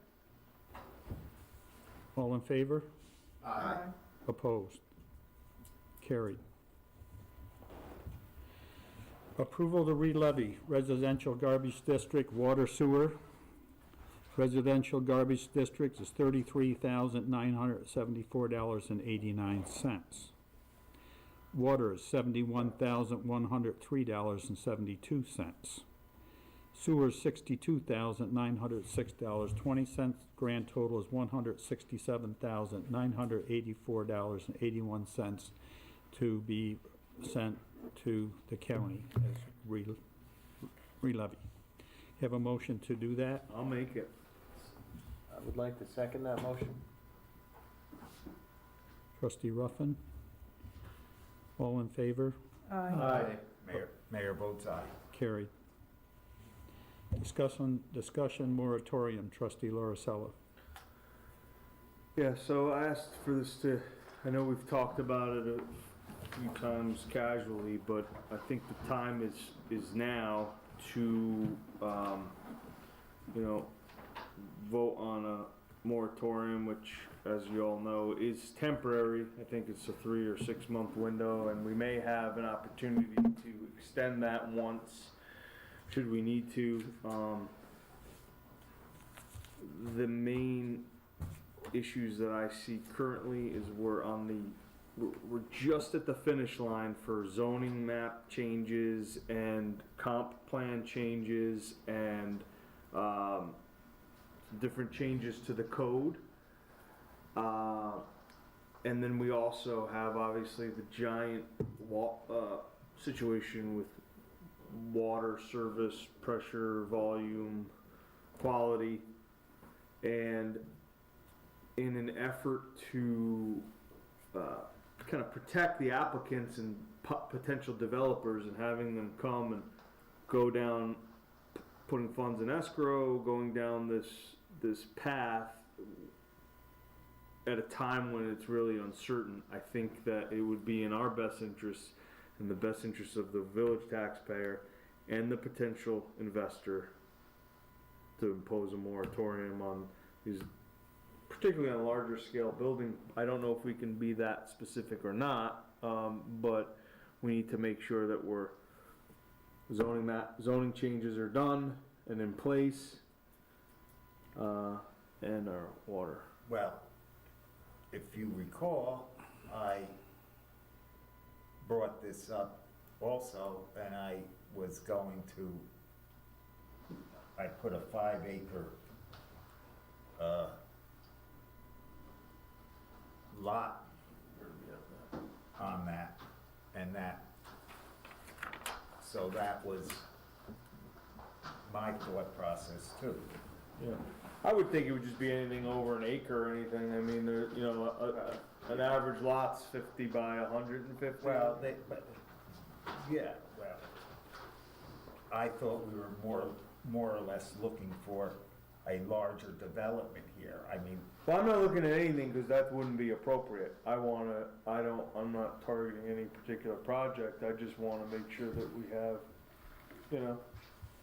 All in favor? Aye. Opposed? Carried. Approval to re-levy residential garbage district water sewer. Residential garbage district is $33,974.89. Water is $71,103.72. Sewer is $62,906.20. Grand total is $167,984.81 to be sent to the county as re-levy. Have a motion to do that? I'll make it. I would like to second that motion. Trustee Ruffin? All in favor? Aye. Mayor votes aye. Carried. Discussion moratorium, trustee Larissella. Yeah, so I asked for this to, I know we've talked about it a few times casually, but I think the time is now to, vote on a moratorium, which, as you all know, is temporary. I think it's a 3 or 6 month window, and we may have an opportunity to extend that once, should we need to. The main issues that I see currently is we're just at the finish line for zoning map changes and comp plan changes and different changes to the code. And then we also have obviously the giant situation with water service, pressure, volume, quality, and in an effort to kind of protect the applicants and potential developers and having them come and go down, putting funds in escrow, going down this path at a time when it's really uncertain, I think that it would be in our best interest, in the best interest of the village taxpayer and the potential investor, to impose a moratorium on these, particularly on a larger scale building. I don't know if we can be that specific or not, but we need to make sure that we're zoning changes are done and in place, and our water. Well, if you recall, I brought this up also, and I was going to, I put a 5-acre lot on that, and that, so that was my thought process too. Yeah, I would think it would just be anything over an acre or anything. I mean, there, an average lot's 50 by 150. Well, well, I thought we were more or less looking for a larger development here. I mean, well, I'm not looking at anything because that wouldn't be appropriate. I'm not targeting any particular project. I just want to make sure that we have, that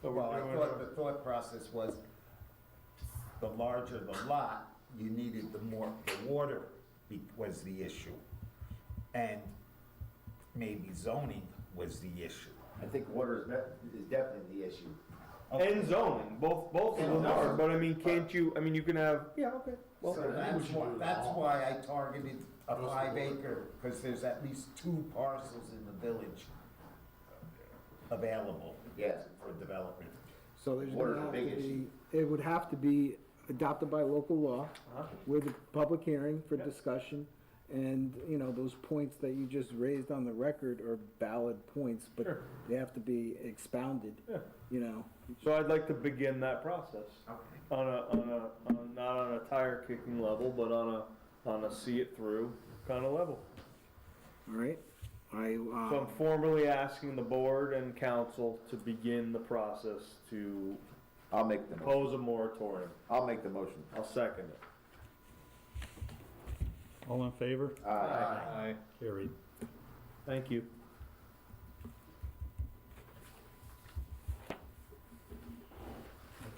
we're well, I doing thought the thought process was the larger the lot, you needed the water was the issue. And maybe zoning was the issue. I think water is definitely the issue. And zoning, both of them are, but I mean, can't you, I mean, you can have, yeah, okay. Well, So that's why I targeted a 5 acre, because there's at least 2 parcels in the village available Yes. for development. So there's Water's gonna a have big to issue. be, it would have to be adopted by local law Uh-huh. with a public hearing for Yeah. discussion. And, you know, those points that you just raised on the record are valid points, but Sure. they have to be expounded, Yeah. you know. So I'd like to begin that process not on a tire kicking level, but on a see it through kind of level. All right? So I'm formally asking the board and council to begin the process to I'll make the motion. pose a moratorium. I'll make the motion. I'll second it. All in favor? Aye. Carried. Thank you.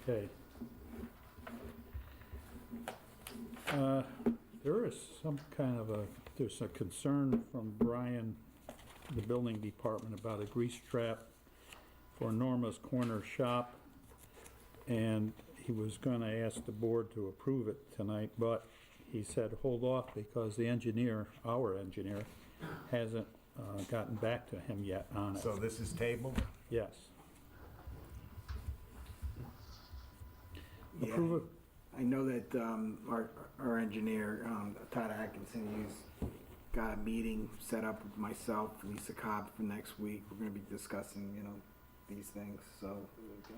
Okay. There is some kind of there's a concern from Brian, the building department, about a grease trap for Norma's Corner Shop. And he was gonna ask the board to approve it tonight, but he said hold off because the engineer, our engineer, hasn't gotten back to him yet on it. So this is tabled? Yes. Yeah, Approve it. I know that our engineer, Todd Atkinson, he's got a meeting set up with myself, Lisa Cobb, for next week. We're gonna be discussing, you know, these things, so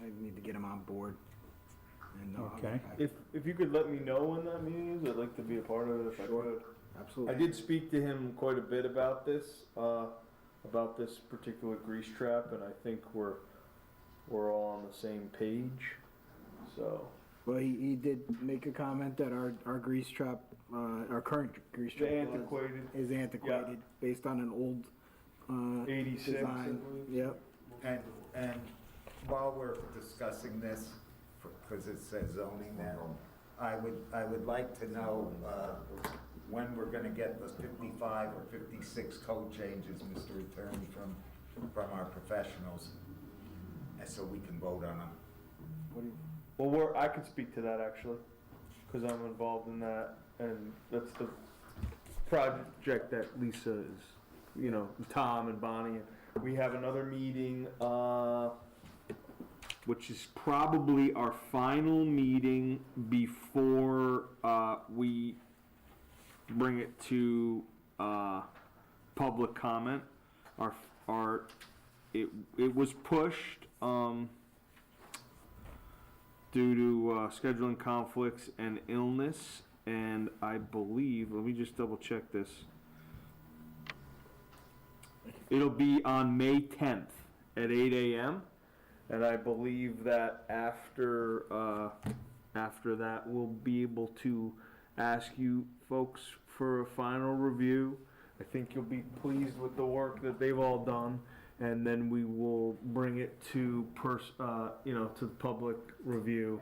I need to get him on board. And, Okay. If you could let me know when that meeting is, I'd like to be a part of it if I could. Absolutely. I did speak to him quite a bit about this particular grease trap, and I think we're all on the same page. So Well, he did make a comment that our grease trap, our current grease the trap antiquated is antiquated, based on an old 86, I design. believe. Yep. And while we're discussing this, because it says zoning now, I would like to know when we're gonna get the 55 or 56 code changes, Mr. Attorney, from our professionals, and so we can vote on them. Well, I could speak to that actually, because I'm involved in that, and that's the project that Lisa is, you know, Tom and Bonnie. We have another meeting, which is probably our final meeting before we bring it to public comment. It was pushed. Due to scheduling conflicts and illness, and I believe, let me just double check this. It'll be on May 10th at 8 a.m. And I believe that after that, we'll be able to ask you folks for a final review. I think you'll be pleased with the work that they've all done. And then we will bring it to to the public review.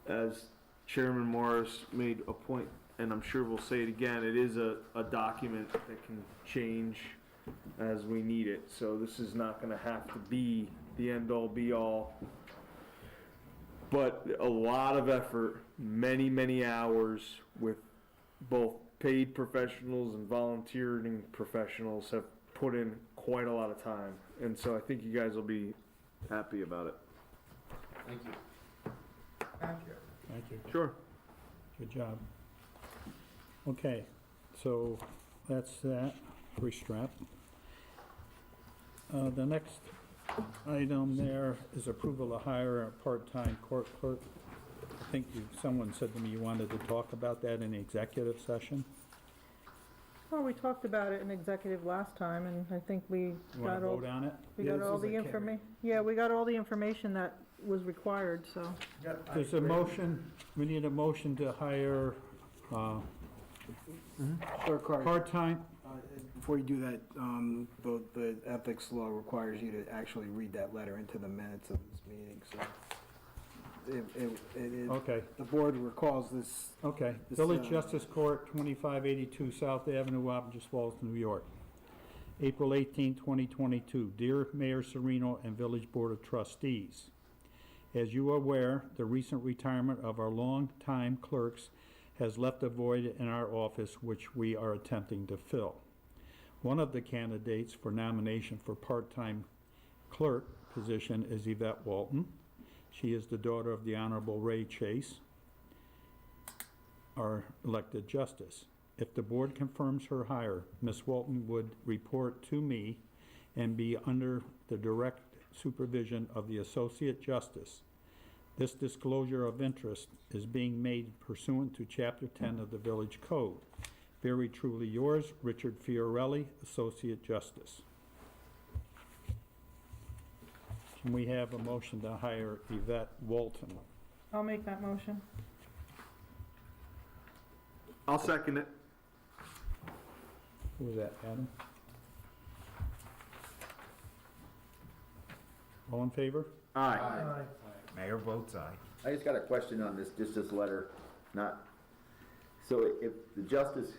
As Chairman Morris made a point, and I'm sure we'll say it again, it is a document that can change as we need it. So this is not gonna have to be the end-all be-all. But a lot of effort, many, many hours with both paid professionals and volunteering professionals have put in quite a lot of time, and so I think you guys will be happy about it. Thank you. Thank you. Thank you. Sure. Good job. Okay, so that's that, grease trap. The next item there is approval to hire a part-time court clerk. I think someone said to me you wanted to talk about that in the executive session. Well, we talked about it in executive last time, and I think we You want got to all, vote on it? we Yeah, got this all is the a carry. information. Yeah, we got all the information that was required, so. Yep, I There's a agree. motion, we need a motion to hire Clerk Carter, part-time. before you do that, the ethics law requires you to actually read that letter into the minutes of this meeting, so. It is, Okay, the board recalls this. okay. This, Village Justice Court, 2582 South Avenue, Wappingers Falls, New York. April 18, 2022. Dear Mayor Sereno and Village Board of Trustees, as you are aware, the recent retirement of our longtime clerks has left a void in our office which we are attempting to fill. One of the candidates for nomination for part-time clerk position is Yvette Walton. She is the daughter of the Honorable Ray Chase, our elected justice. If the board confirms her hire, Ms. Walton would report to me and be under the direct supervision of the Associate Justice. This disclosure of interest is being made pursuant to Chapter 10 of the Village Code. Very truly yours, Richard Fiorelli, Associate Justice. Can we have a motion to hire Yvette Walton? I'll make that motion. I'll second it. Who was that, Adam? All in favor? Aye. Aye. Mayor votes aye. I just got a question on this, just this letter, not, so if the justice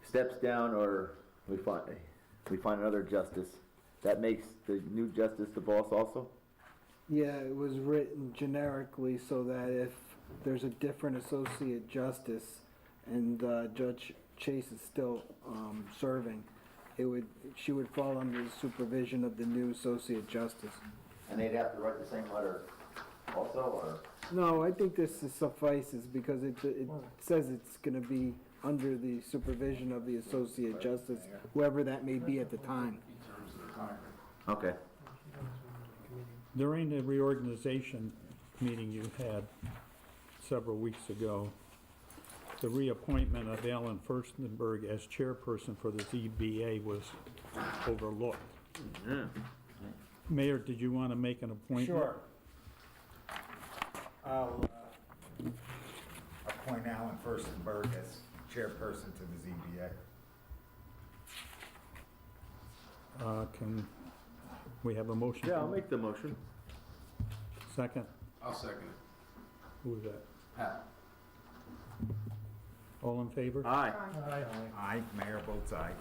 steps down or we find another justice, that makes the new justice the boss also? Yeah, it was written generically so that if there's a different associate justice and Judge Chase is still serving, she would fall under the supervision of the new associate justice. And they'd have to write the same letter also, or? No, I think this suffices because it says it's going to be under the supervision of the associate justice, whoever that may be at the time. Okay. During the reorganization meeting you had several weeks ago, the reappointment of Alan Furstenberg as chairperson for the ZBA was overlooked. Yeah. Mayor, did you want to make an appointment? Sure. I'll appoint Alan Furstenberg as chairperson to the ZBA. Can we have a motion? Yeah, I'll make the motion. Second? I'll second it. Who is that? Pat. All in favor? Aye. Aye, mayor votes aye.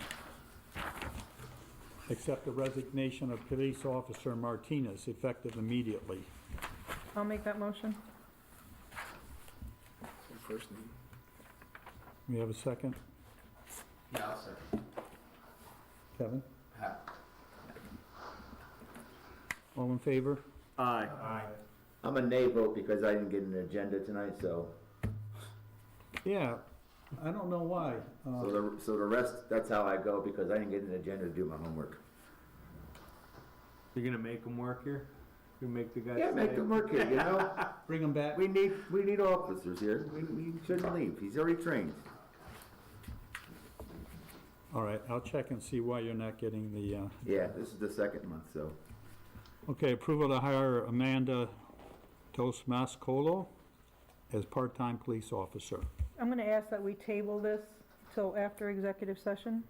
Accept the resignation of Police Officer Martinez, effective immediately. I'll make that motion. First name. We have a second? Yeah, I'll second. Kevin? Pat. All in favor? Aye. Aye. I'm a nay vote because I didn't get an agenda tonight, so, Yeah, I don't know why. so the rest, that's how I go, because I didn't get an agenda to do my homework. You're gonna make them work here? You make the guys Yeah, make stay? them work here, you know? Bring them back. We need officers here. We shouldn't leave. He's already trained. All right, I'll check and see why you're not getting the, Yeah, this is the second month, so. okay, approval to hire Amanda Dos Mascolo as part-time police officer. I'm gonna ask that we table this till after executive session.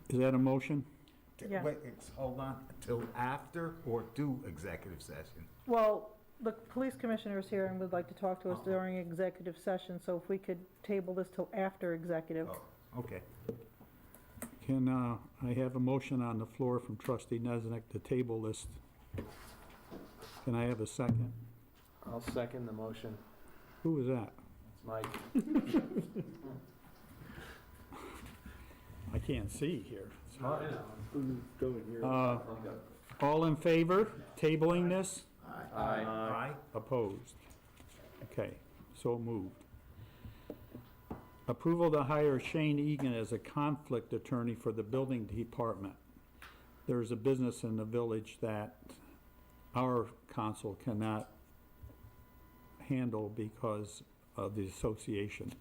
Is that a motion? Yeah. Wait, hold on, till after or do executive session? Well, the police commissioner is here and would like to talk to us during executive session, so if we could table this till after executive. Oh, okay. Can I have a motion on the floor from trustee Nesnick to table this? Can I have a second? I'll second the motion. Who was that? It's Mike. I can't see here. Who's going here? All in favor, tabling this? Aye. Aye. Opposed? Okay, so moved. Approval to hire Shane Egan as a conflict attorney for the building department. There's a business in the village that our council cannot handle because of the association.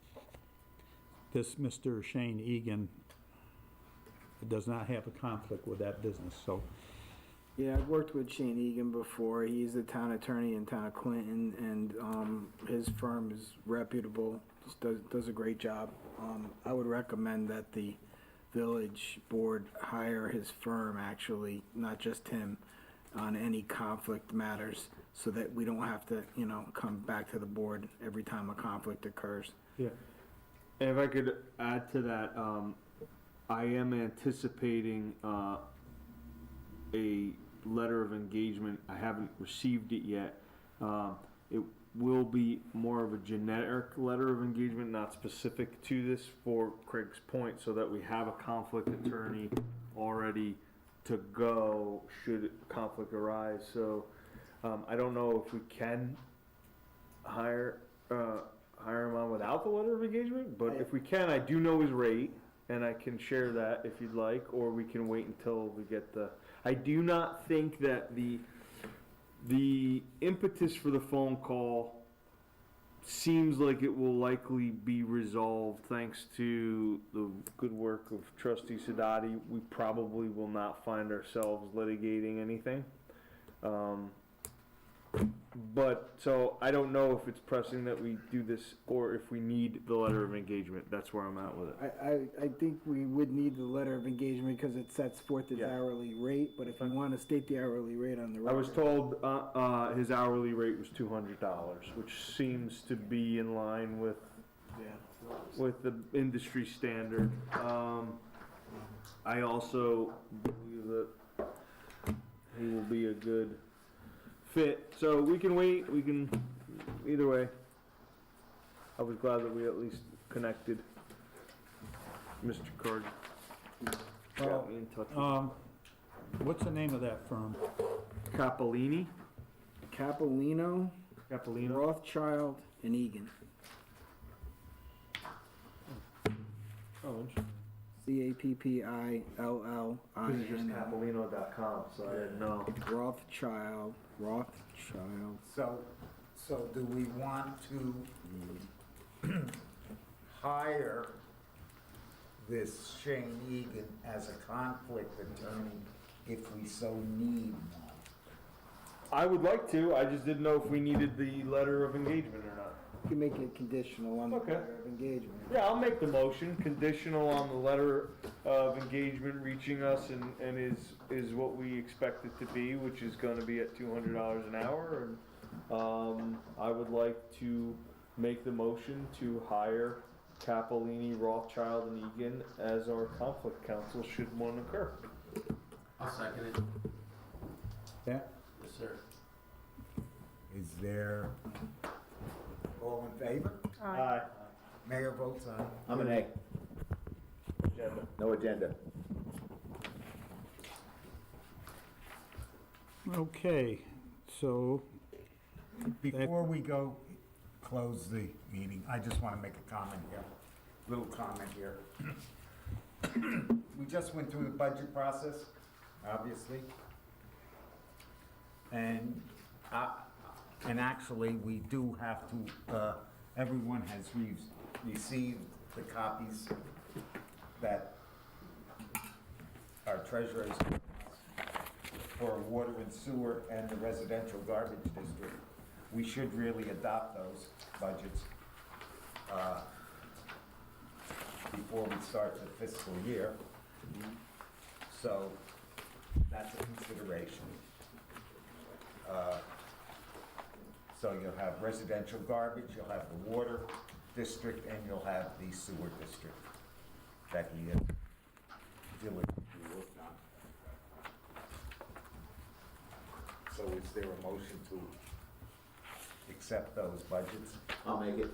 This Mr. Shane Egan does not have a conflict with that business, so Yeah, I've worked with Shane Egan before. He's the town attorney in town of Clinton, and his firm is reputable. Just does a great job. I would recommend that the village board hire his firm, actually, not just him, on any conflict matters, so that we don't have to, come back to the board every time a conflict occurs. Yeah. And if I could add to that, I am anticipating, a letter of engagement. I haven't received it yet. It will be more of a generic letter of engagement, not specific to this, for Craig's point, so that we have a conflict attorney already to go should conflict arise. So I don't know if we can hire him on without the letter of engagement, but if we can, I do know his rate, and I can share that if you'd like, or we can wait until we get the. I do not think that the impetus for the phone call seems like it will likely be resolved thanks to the good work of Trustee Sadati. We probably will not find ourselves litigating anything. But, so, I don't know if it's pressing that we do this, or if we need the letter of engagement. That's where I'm at with it. I think we would need the letter of engagement because it sets forth his Yeah. hourly rate, but if you want to state the hourly rate on the record. I was told, his hourly rate was $200, which seems to be in line with the industry standard. I also believe that he will be a good fit. So we can wait, either way. I was glad that we at least connected. Mr. Card got me in touch with What's the name of that firm? Capolini. Capolino, Rothschild, and Egan. Oh, interesting. Cappillini. This is just capolino.com, so I didn't know. Rothschild. So do we want to hire this Shane Egan as a conflict attorney if we so need one? I would like to, I just didn't know if we needed the letter of engagement or not. You can make it conditional on the Okay. letter of engagement. Yeah, I'll make the motion, conditional on the letter of engagement reaching us and is what we expect it to be, which is gonna be at $200 an hour. And, I would like to make the motion to hire Capolini, Rothschild, and Egan as our conflict counsel should one occur. I'll second it. Yeah. Yes, sir. Is there, all in favor? Aye. Mayor votes aye. I'm an A. Agenda. No agenda. Okay, so, Before we go close the meeting, I just want to make a comment here, little comment here. We just went through the budget process, obviously. And actually, we do have to, everyone has received the copies that our treasurers for water and sewer and the residential garbage district. We should really adopt those budgets before we start the fiscal year. So that's a consideration. So you'll have residential garbage, you'll have the water district, and you'll have the sewer district that he has diligently worked on. So is there a motion to accept those budgets? I'll make it.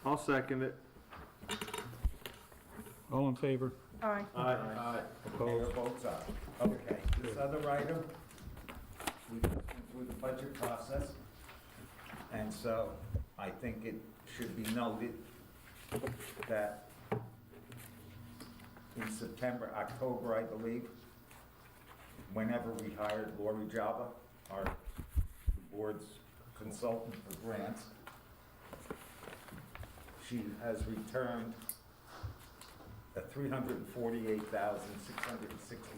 I'll second it. all in favor? Aye. Aye. Mayor votes aye. Okay, this other item, we just went through the budget process, and so I think it should be noted that in September, October, I believe, whenever we hired Lori Java, our board's consultant for grants, she has returned a $348,669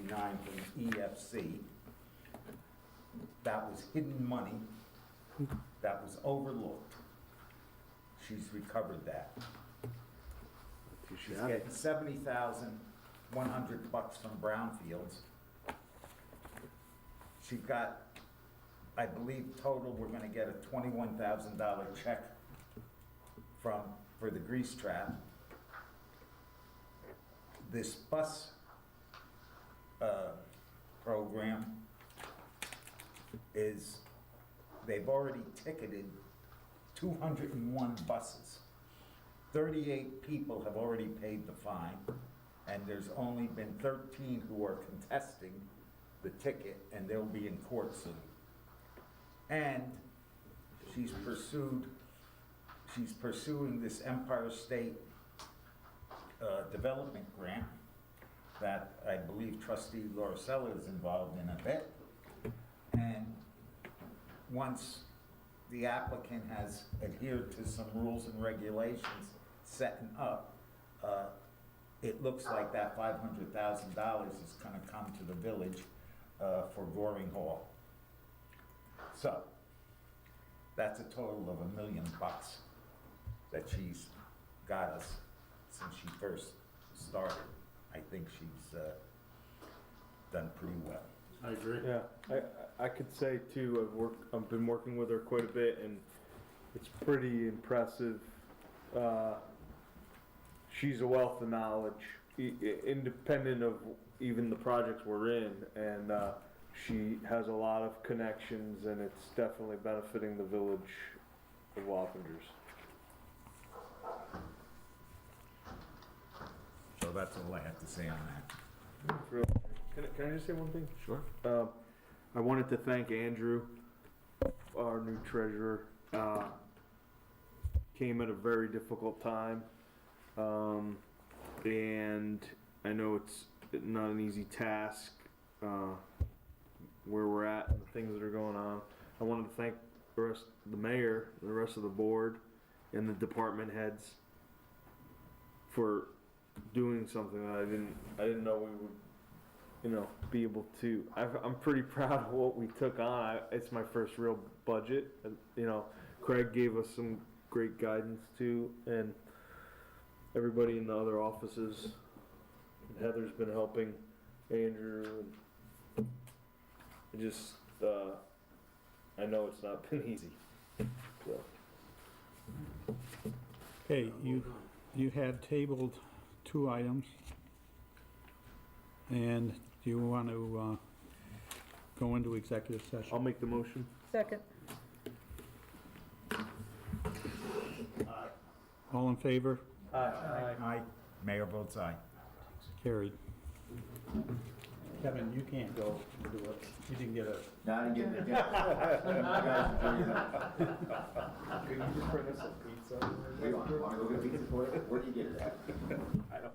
from EFC. That was hidden money, that was overlooked. She's recovered that. She's getting $70,100 from Brownfields. She got, I believe total, we're gonna get a $21,000 check for the grease trap. this bus program is, they've already ticketed 201 buses. 38 people have already paid the fine, and there's only been 13 who are contesting the ticket, and they'll be in court soon. And she's pursuing this Empire State Development Grant that I believe trustee Lauricella is involved in a bit. And once the applicant has adhered to some rules and regulations setting up, it looks like that $500,000 is gonna come to the village for Goring Hall. So, that's a total of $1 million that she's got us since she first started. I think she's done pretty well. I agree. Yeah, I could say too, I've been working with her quite a bit, and it's pretty impressive. She's a wealth of knowledge, independent of even the projects we're in, and she has a lot of connections, and it's definitely benefiting the village of Wappingers. So that's all I have to say on that. Can I just say one thing? Sure. I wanted to thank Andrew, our new treasurer. Came at a very difficult time. And I know it's not an easy task, where we're at and the things that are going on. I wanted to thank the mayor, the rest of the board, and the department heads for doing something that I didn't know we would, be able to. I'm pretty proud of what we took on. It's my first real budget. Craig gave us some great guidance too, and everybody in the other offices. Heather's been helping Andrew, and I know it's not been easy. So. Okay, you had tabled 2 items, and do you want to go into executive session? I'll make the motion. Second. All in favor? Aye. Mayor votes aye. Carried. Kevin, you can't go do it. You didn't get a. No, I didn't get it. Could you just bring us some pizza? Wait, wanna go get pizza for you? Where do you get it at? I don't.